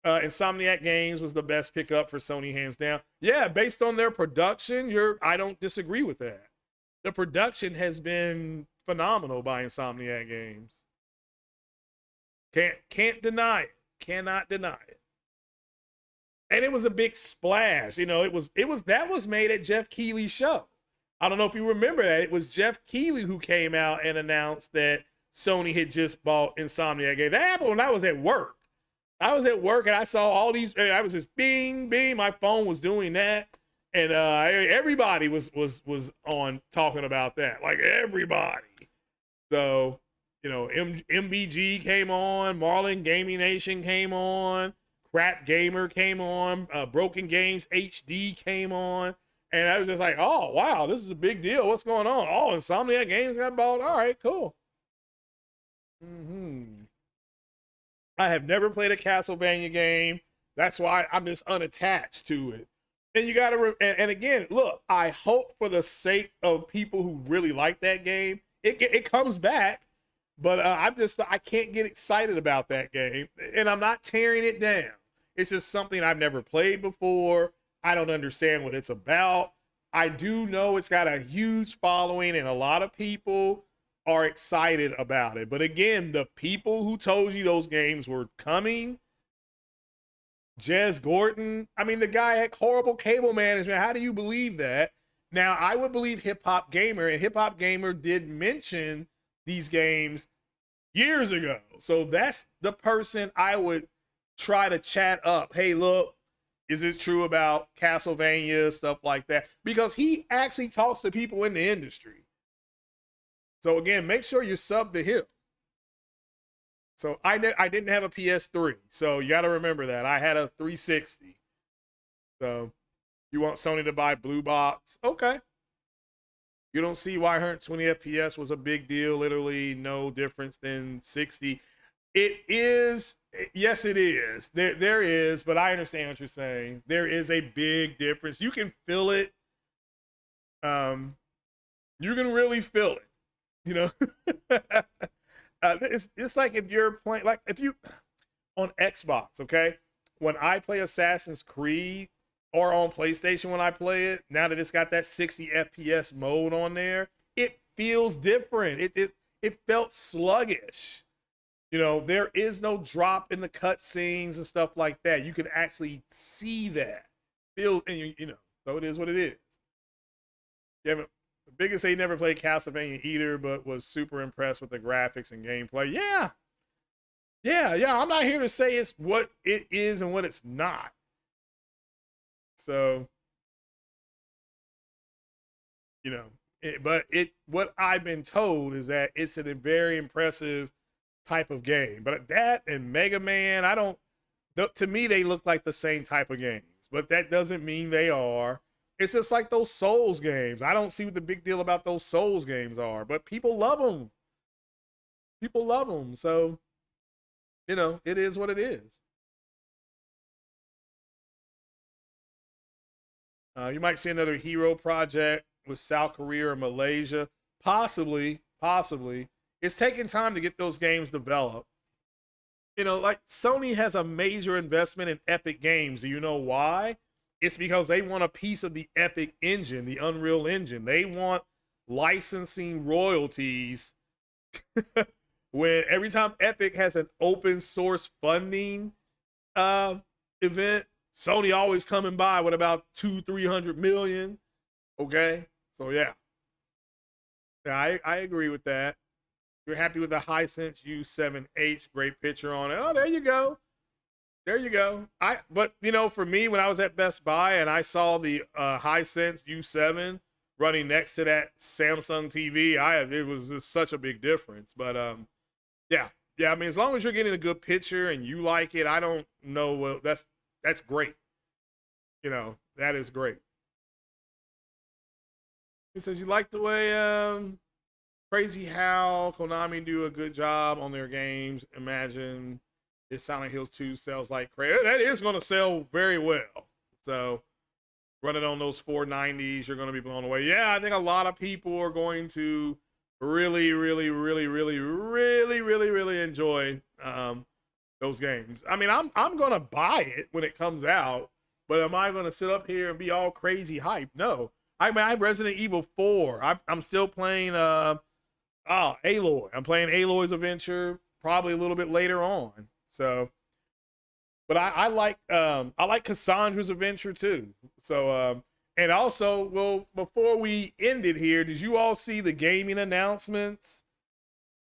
Speaker 1: Insomniac Games was the best pickup for Sony, hands down. Yeah, based on their production, I don't disagree with that. The production has been phenomenal by Insomniac Games. Can't deny it. Cannot deny it. And it was a big splash. You know, that was made at Jeff Keighley's show. I don't know if you remember that. It was Jeff Keighley who came out and announced that Sony had just bought Insomniac Games. That happened when I was at work. I was at work and I saw all these, and I was just bing, bing. My phone was doing that. And everybody was on talking about that. Like everybody. So, you know, MBG came on, Marlin Gaming Nation came on, Crap Gamer came on, Broken Games HD came on. And I was just like, oh, wow, this is a big deal. What's going on? Oh, Insomniac Games got bought. All right, cool. I have never played a Castlevania game. That's why I'm just unattached to it. And you got to, and again, look, I hope for the sake of people who really like that game, it comes back. But I can't get excited about that game. And I'm not tearing it down. It's just something I've never played before. I don't understand what it's about. I do know it's got a huge following and a lot of people are excited about it. But again, the people who told you those games were coming, Jez Gordon, I mean, the guy had horrible cable management. How do you believe that? Now, I would believe Hip Hop Gamer, and Hip Hop Gamer did mention these games years ago. So that's the person I would try to chat up. Hey, look, is it true about Castlevania, stuff like that? Because he actually talks to people in the industry. So again, make sure you sub to him. So I didn't have a PS3. So you got to remember that. I had a 360. So you want Sony to buy Blue Box? Okay. You don't see why 120 FPS was a big deal. Literally no difference than 60. It is, yes, it is. There is, but I understand what you're saying. There is a big difference. You can feel it. You can really feel it. You know, it's like if you're playing, like if you on Xbox, okay? When I play Assassin's Creed or on PlayStation when I play it, now that it's got that 60 FPS mode on there, it feels different. It felt sluggish. You know, there is no drop in the cutscenes and stuff like that. You can actually see that. Feel, and you know, so it is what it is. Yeah, the biggest say he never played Castlevania either, but was super impressed with the graphics and gameplay. Yeah. I'm not here to say it's what it is and what it's not. So, you know, what I've been told is that it's a very impressive type of game. But that and Mega Man, to me, they look like the same type of games, but that doesn't mean they are. It's just like those Souls games. I don't see what the big deal about those Souls games are, but people love them. People love them. So, you know, it is what it is. You might see another Hero project with South Korea or Malaysia. Possibly. It's taking time to get those games developed. You know, like Sony has a major investment in Epic Games. Do you know why? It's because they want a piece of the Epic engine, the Unreal Engine. They want licensing royalties. When every time Epic has an open source funding event, Sony always coming by with about 200-300 million. Okay, so yeah, I agree with that. You're happy with the Hisense U7H, great picture on it. Oh, there you go. But you know, for me, when I was at Best Buy and I saw the Hisense U7 running next to that Samsung TV, it was just such a big difference. But yeah. I mean, as long as you're getting a good picture and you like it, I don't know. Well, that's great. You know, that is great. He says you like the way crazy how Konami do a good job on their games. Imagine if Silent Hills 2 sells like crazy. That is going to sell very well. So running on those 490s, you're going to be blown away. Yeah, I think a lot of people are going to really enjoy those games. I mean, I'm going to buy it when it comes out, but am I going to sit up here and be all crazy hyped? No. I mean, I have Resident Evil 4. I'm still playing Aloy. I'm playing Aloy's Adventure probably a little bit later on. So, but I like Cassandra's Adventure too. So, and also, well, before we ended here, did you all see the gaming announcements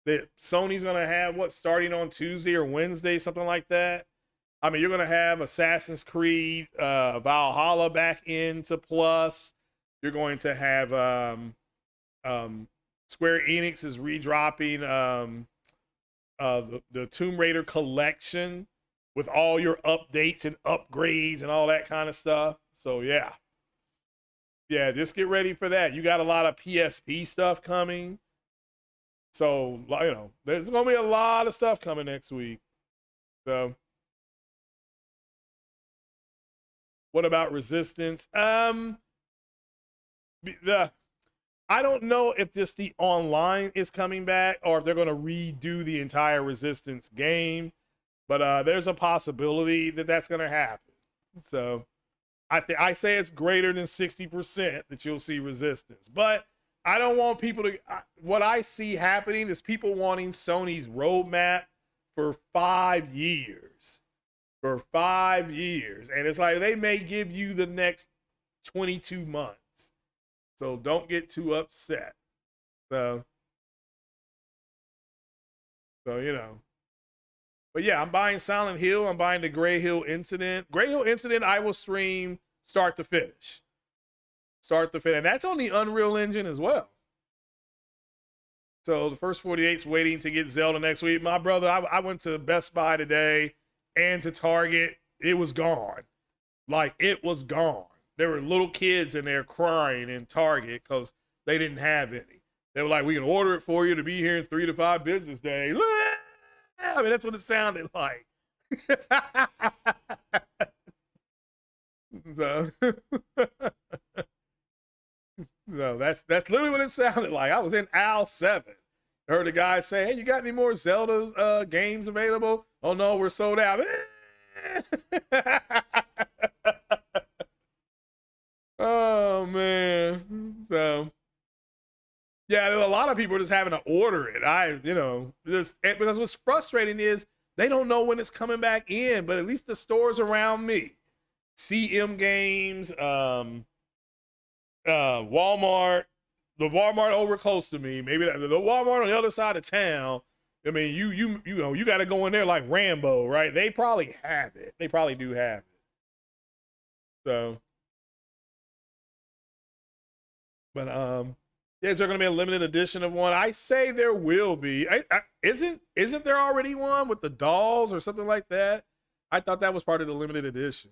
Speaker 1: that Sony's gonna have? What, starting on Tuesday or Wednesday, something like that? I mean, you're gonna have Assassin's Creed Valhalla back into Plus. You're going to have Square Enix is redropping the Tomb Raider collection with all your updates and upgrades and all that kind of stuff. So yeah, just get ready for that. You got a lot of PSP stuff coming. So, you know, there's gonna be a lot of stuff coming next week. So what about Resistance? I don't know if just the online is coming back or if they're going to redo the entire Resistance game, but there's a possibility that that's going to happen. So I say it's greater than 60% that you'll see Resistance, but I don't want people to. What I see happening is people wanting Sony's roadmap for 5 years, and it's like they may give you the next 22 months. So don't get too upset. So you know. But yeah, I'm buying Silent Hill. I'm buying the Grey Hill Incident. Grey Hill Incident, I will stream start to finish. And that's on the Unreal Engine as well. So the first 48's waiting to get Zelda next week. My brother, I went to Best Buy today and to Target. It was gone. Like, it was gone. There were little kids in there crying in Target because they didn't have any. They were like, we can order it for you to be here in 3 to 5 business days. I mean, that's what it sounded like. So, that's literally what it sounded like. I was in aisle 7. I heard the guy say, hey, you got any more Zelda's games available? Oh, no, we're sold out. Oh, man. So, yeah, a lot of people are just having to order it. Because what's frustrating is they don't know when it's coming back in, but at least the stores around me, CM Games, Walmart, the Walmart over close to me, maybe the Walmart on the other side of town. I mean, you know, you got to go in there like Rambo, right? They probably have it. They probably do have it. So, but is there going to be a limited edition of one? I say there will be. Isn't there already one with the dolls or something like that? I thought that was part of the limited edition.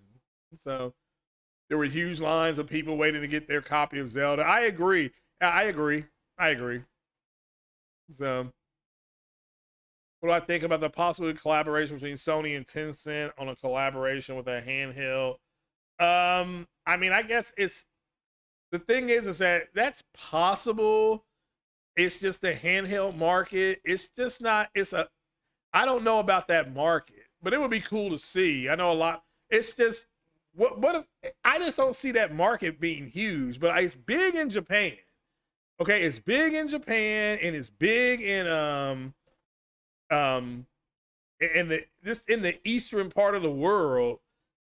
Speaker 1: So there were huge lines of people waiting to get their copy of Zelda. I agree. So what do I think about the possible collaboration between Sony and Tencent on a collaboration with a handheld? I mean, I guess the thing is that that's possible. It's just the handheld market. It's just not, I don't know about that market, but it would be cool to see. I know a lot. It's just, I just don't see that market being huge, but it's big in Japan. Okay, it's big in Japan and it's big in the eastern part of the world.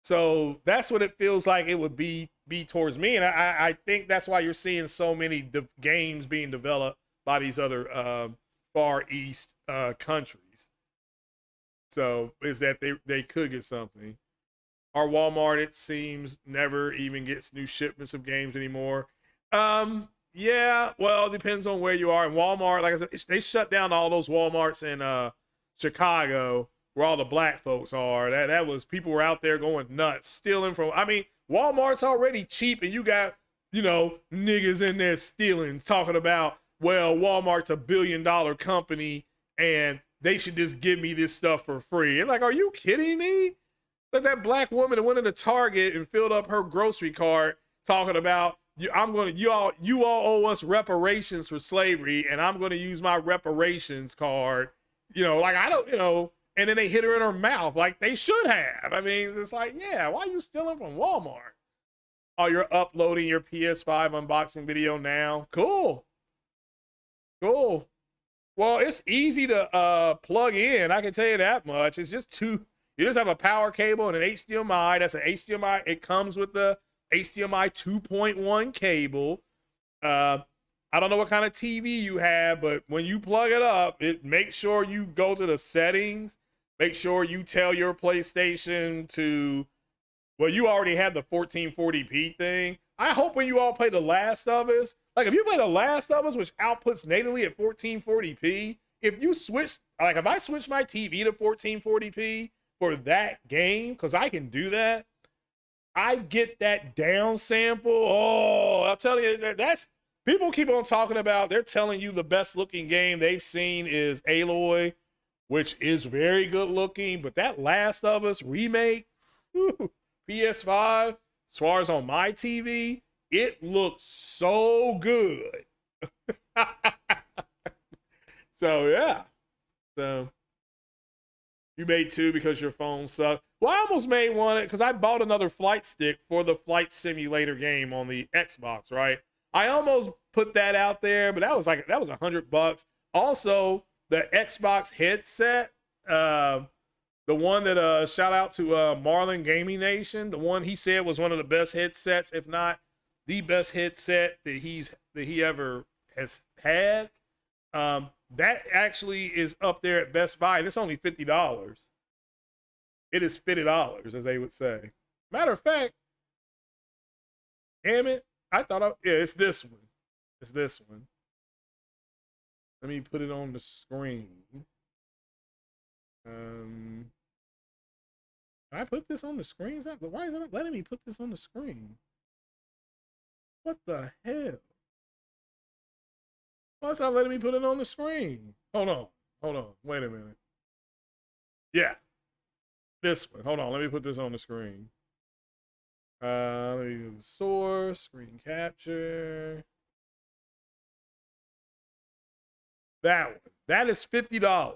Speaker 1: So that's what it feels like it would be towards me, and I think that's why you're seeing so many games being developed by these other Far East countries. So is that they could get something. Our Walmart, it seems, never even gets new shipments of games anymore. Yeah, well, it depends on where you are. In Walmart, like I said, they shut down all those Walmarts in Chicago where all the black folks are. That was, people were out there going nuts, stealing from, I mean, Walmart's already cheap and you got you know, niggas in there stealing, talking about, well, Walmart's $1 billion company and they should just give me this stuff for free. And like, are you kidding me? Like that black woman that went into Target and filled up her grocery cart talking about, you all owe us reparations for slavery, and I'm gonna use my reparations card. You know, like I don't, you know, and then they hit her in her mouth like they should have. I mean, it's like, yeah, why are you stealing from Walmart? Oh, you're uploading your PS5 unboxing video now. Cool. Cool. Well, it's easy to plug in. I can tell you that much. It's just you just have a power cable and an HDMI. That's an HDMI. It comes with the HDMI 2.1 cable. I don't know what kind of TV you have, but when you plug it up, make sure you go to the settings. Make sure you tell your PlayStation to, well, you already have the 1440p thing. I hope when you all play The Last of Us, like if you play The Last of Us, which outputs natively at 1440p, if you switch, like if I switch my TV to 1440p for that game, because I can do that, I get that down sample. Oh, I'll tell you, that's, people keep on talking about, they're telling you the best looking game they've seen is Aloy, which is very good looking, but that Last of Us remake, whew, PS5, as far as on my TV, it looks so good. So yeah. So you made two because your phone sucked. Well, I almost made one because I bought another flight stick for the flight simulator game on the Xbox, right? I almost put that out there, but that was $100. Also, the Xbox headset, the one that shout out to Marlon Gaming Nation, the one he said was one of the best headsets, if not the best headset that he ever has had. That actually is up there at Best Buy, and it's only $50. It is $50, as they would say. Matter of fact, damn it, yeah, it's this one. It's this one. Let me put it on the screen. Can I put this on the screen? Why is it not letting me put this on the screen? What the hell? Why is it not letting me put it on the screen? Hold on. Wait a minute. Yeah. This one. Hold on. Let me put this on the screen. Let me do the source, screen capture. That one. That is $50.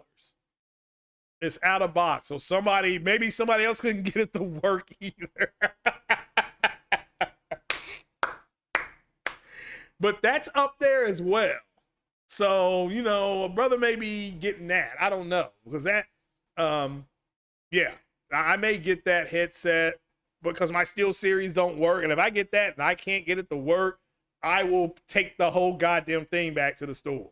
Speaker 1: It's out of box. So maybe somebody else couldn't get it to work either. But that's up there as well. So, you know, a brother may be getting that. I don't know. Because that, yeah, I may get that headset because my Steel Series don't work. And if I get that and I can't get it to work, I will take the whole goddamn thing back to the store.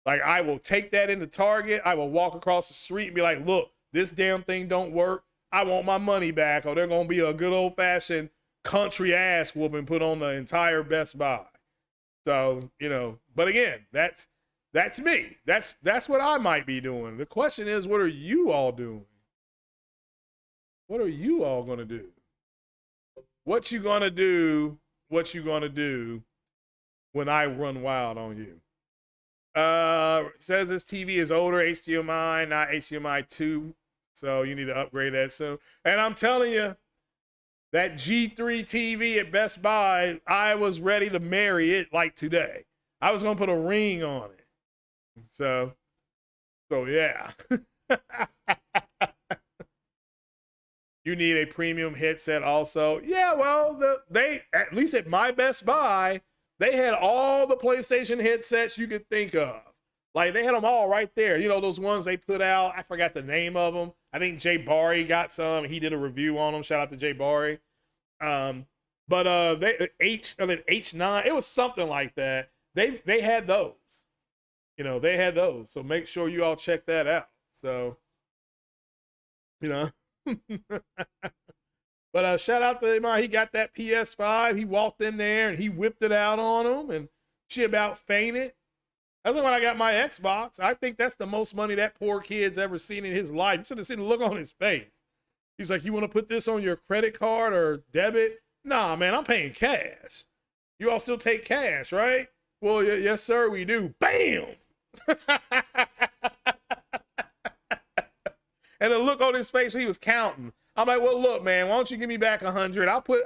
Speaker 1: Like, I will take that into Target. I will walk across the street and be like, look, this damn thing don't work. I want my money back, or they're going to be a good old-fashioned country ass whooping put on the entire Best Buy. So, you know, but again, that's me. That's what I might be doing. The question is, what are you all doing? What are you all going to do? What you going to do? What you going to do when I run wild on you? Says this TV is older, HDMI, not HDMI 2. So you need to upgrade that soon. And I'm telling you, that G3 TV at Best Buy, I was ready to marry it like today. I was going to put a ring on it. So yeah. You need a premium headset also. Yeah, well, they, at least at my Best Buy, they had all the PlayStation headsets you could think of. Like, they had them all right there. You know, those ones they put out. I forgot the name of them. I think Jay Barry got some. He did a review on them. Shout out to Jay Barry. But they H9, it was something like that. They had those. You know, they had those. So make sure you all check that out. So, you know. But shout out to him. He got that PS5. He walked in there and he whipped it out on him, and she about fainted. That's when I got my Xbox. I think that's the most money that poor kid's ever seen in his life. You should have seen the look on his face. He's like, you want to put this on your credit card or debit? Nah, man, I'm paying cash. You all still take cash, right? Well, yes, sir, we do. Bam! And the look on his face, he was counting. I'm like, well, look, man, why don't you give me back 100? I'll put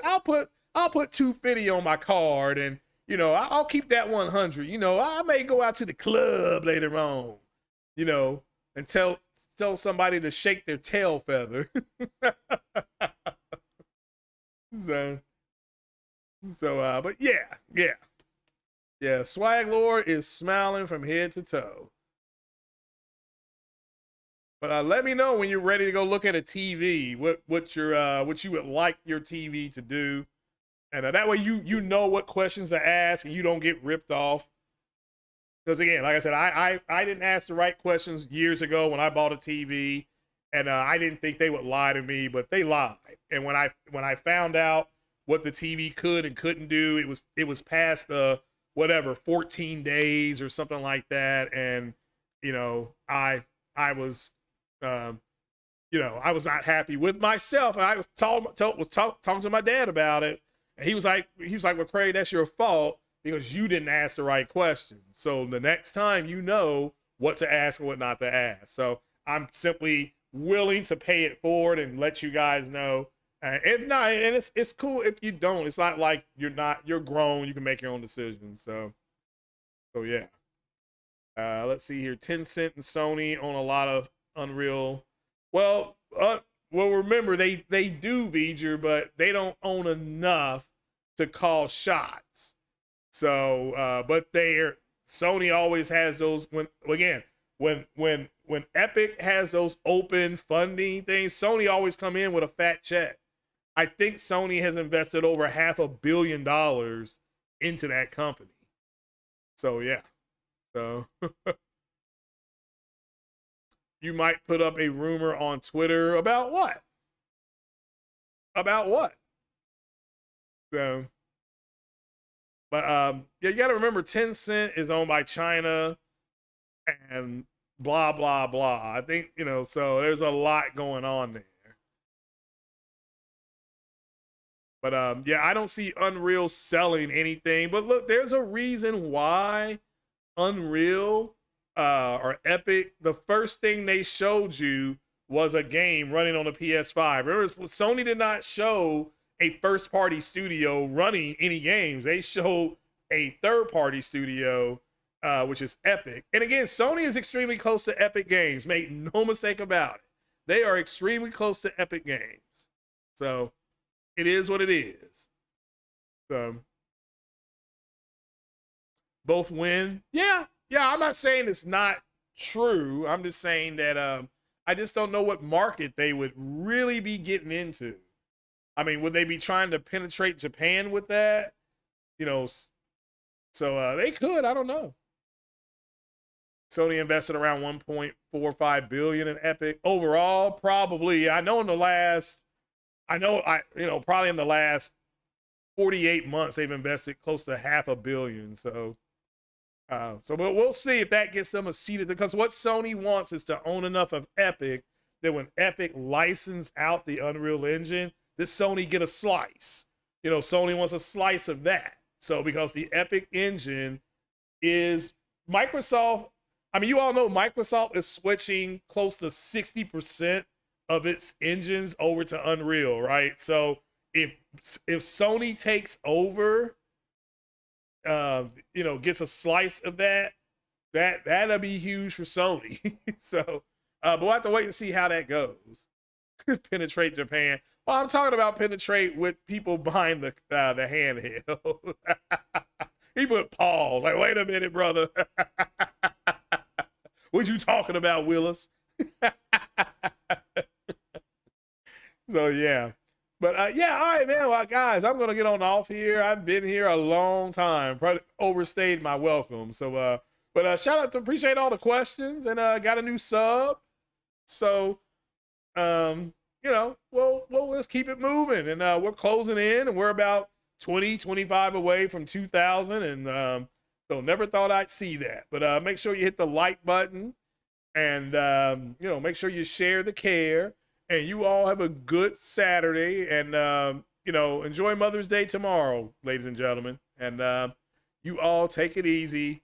Speaker 1: 250 on my card, and you know, I'll keep that 100. You know, I may go out to the club later on, you know, and tell somebody to shake their tail feather. But yeah. Swag Lord is smiling from head to toe. But let me know when you're ready to go look at a TV. What you would like your TV to do, and that way you know what questions to ask and you don't get ripped off. Because again, like I said, I didn't ask the right questions years ago when I bought a TV, and I didn't think they would lie to me, but they lied. And when I found out what the TV could and couldn't do, it was past the 14 days or something like that, and you know I was. I was not happy with myself. I was talking to my dad about it, and he was like, well, Craig, that's your fault because you didn't ask the right questions. So the next time, you know what to ask and what not to ask. So I'm simply willing to pay it forward and let you guys know. If not, and it's cool if you don't. It's not like you're grown. You can make your own decisions. So yeah. Let's see here. Tencent and Sony own a lot of Unreal. Well, remember they do V'ger, but they don't own enough to call shots. So, but Sony always has those when Epic has those open funding things, Sony always come in with a fat check. I think Sony has invested over $500 million into that company. So yeah. So you might put up a rumor on Twitter about what? About what? So, but yeah, you got to remember Tencent is owned by China and blah, blah, blah. I think, so there's a lot going on there. But yeah, I don't see Unreal selling anything. But look, there's a reason why Unreal or Epic, the first thing they showed you was a game running on the PS5. Remember, Sony did not show a first-party studio running any games. They showed a third-party studio, which is Epic. And again, Sony is extremely close to Epic Games. Make no mistake about it. They are extremely close to Epic Games. So it is what it is. So both win. Yeah, I'm not saying it's not true. I'm just saying that I just don't know what market they would really be getting into. I mean, would they be trying to penetrate Japan with that? So they could. I don't know. Sony invested around $1.45 billion in Epic overall. Probably, probably in the last 48 months they've invested close to $500 million. So we'll see if that gets them a seat because what Sony wants is to own enough of Epic that when Epic license out the Unreal Engine, that Sony get a slice. Sony wants a slice of that. So because the Epic engine is Microsoft, I mean, you all know Microsoft is switching close to 60% of its engines over to Unreal, right? So if Sony takes over, gets a slice of that'll be huge for Sony. So, but we'll have to wait and see how that goes. Penetrate Japan. Well, I'm talking about penetrate with people behind the handheld. He put pause. Like, wait a minute, brother. What you talking about, Willis? So yeah. But yeah, all right, man. Well, guys, I'm gonna get on off here. I've been here a long time, probably overstayed my welcome. So but shout out to appreciate all the questions and got a new sub. So let's keep it moving. And we're closing in and we're about 25 away from 2,000. And so never thought I'd see that. But make sure you hit the like button and make sure you share the care. And you all have a good Saturday. And enjoy Mother's Day tomorrow, ladies and gentlemen. And you all take it easy.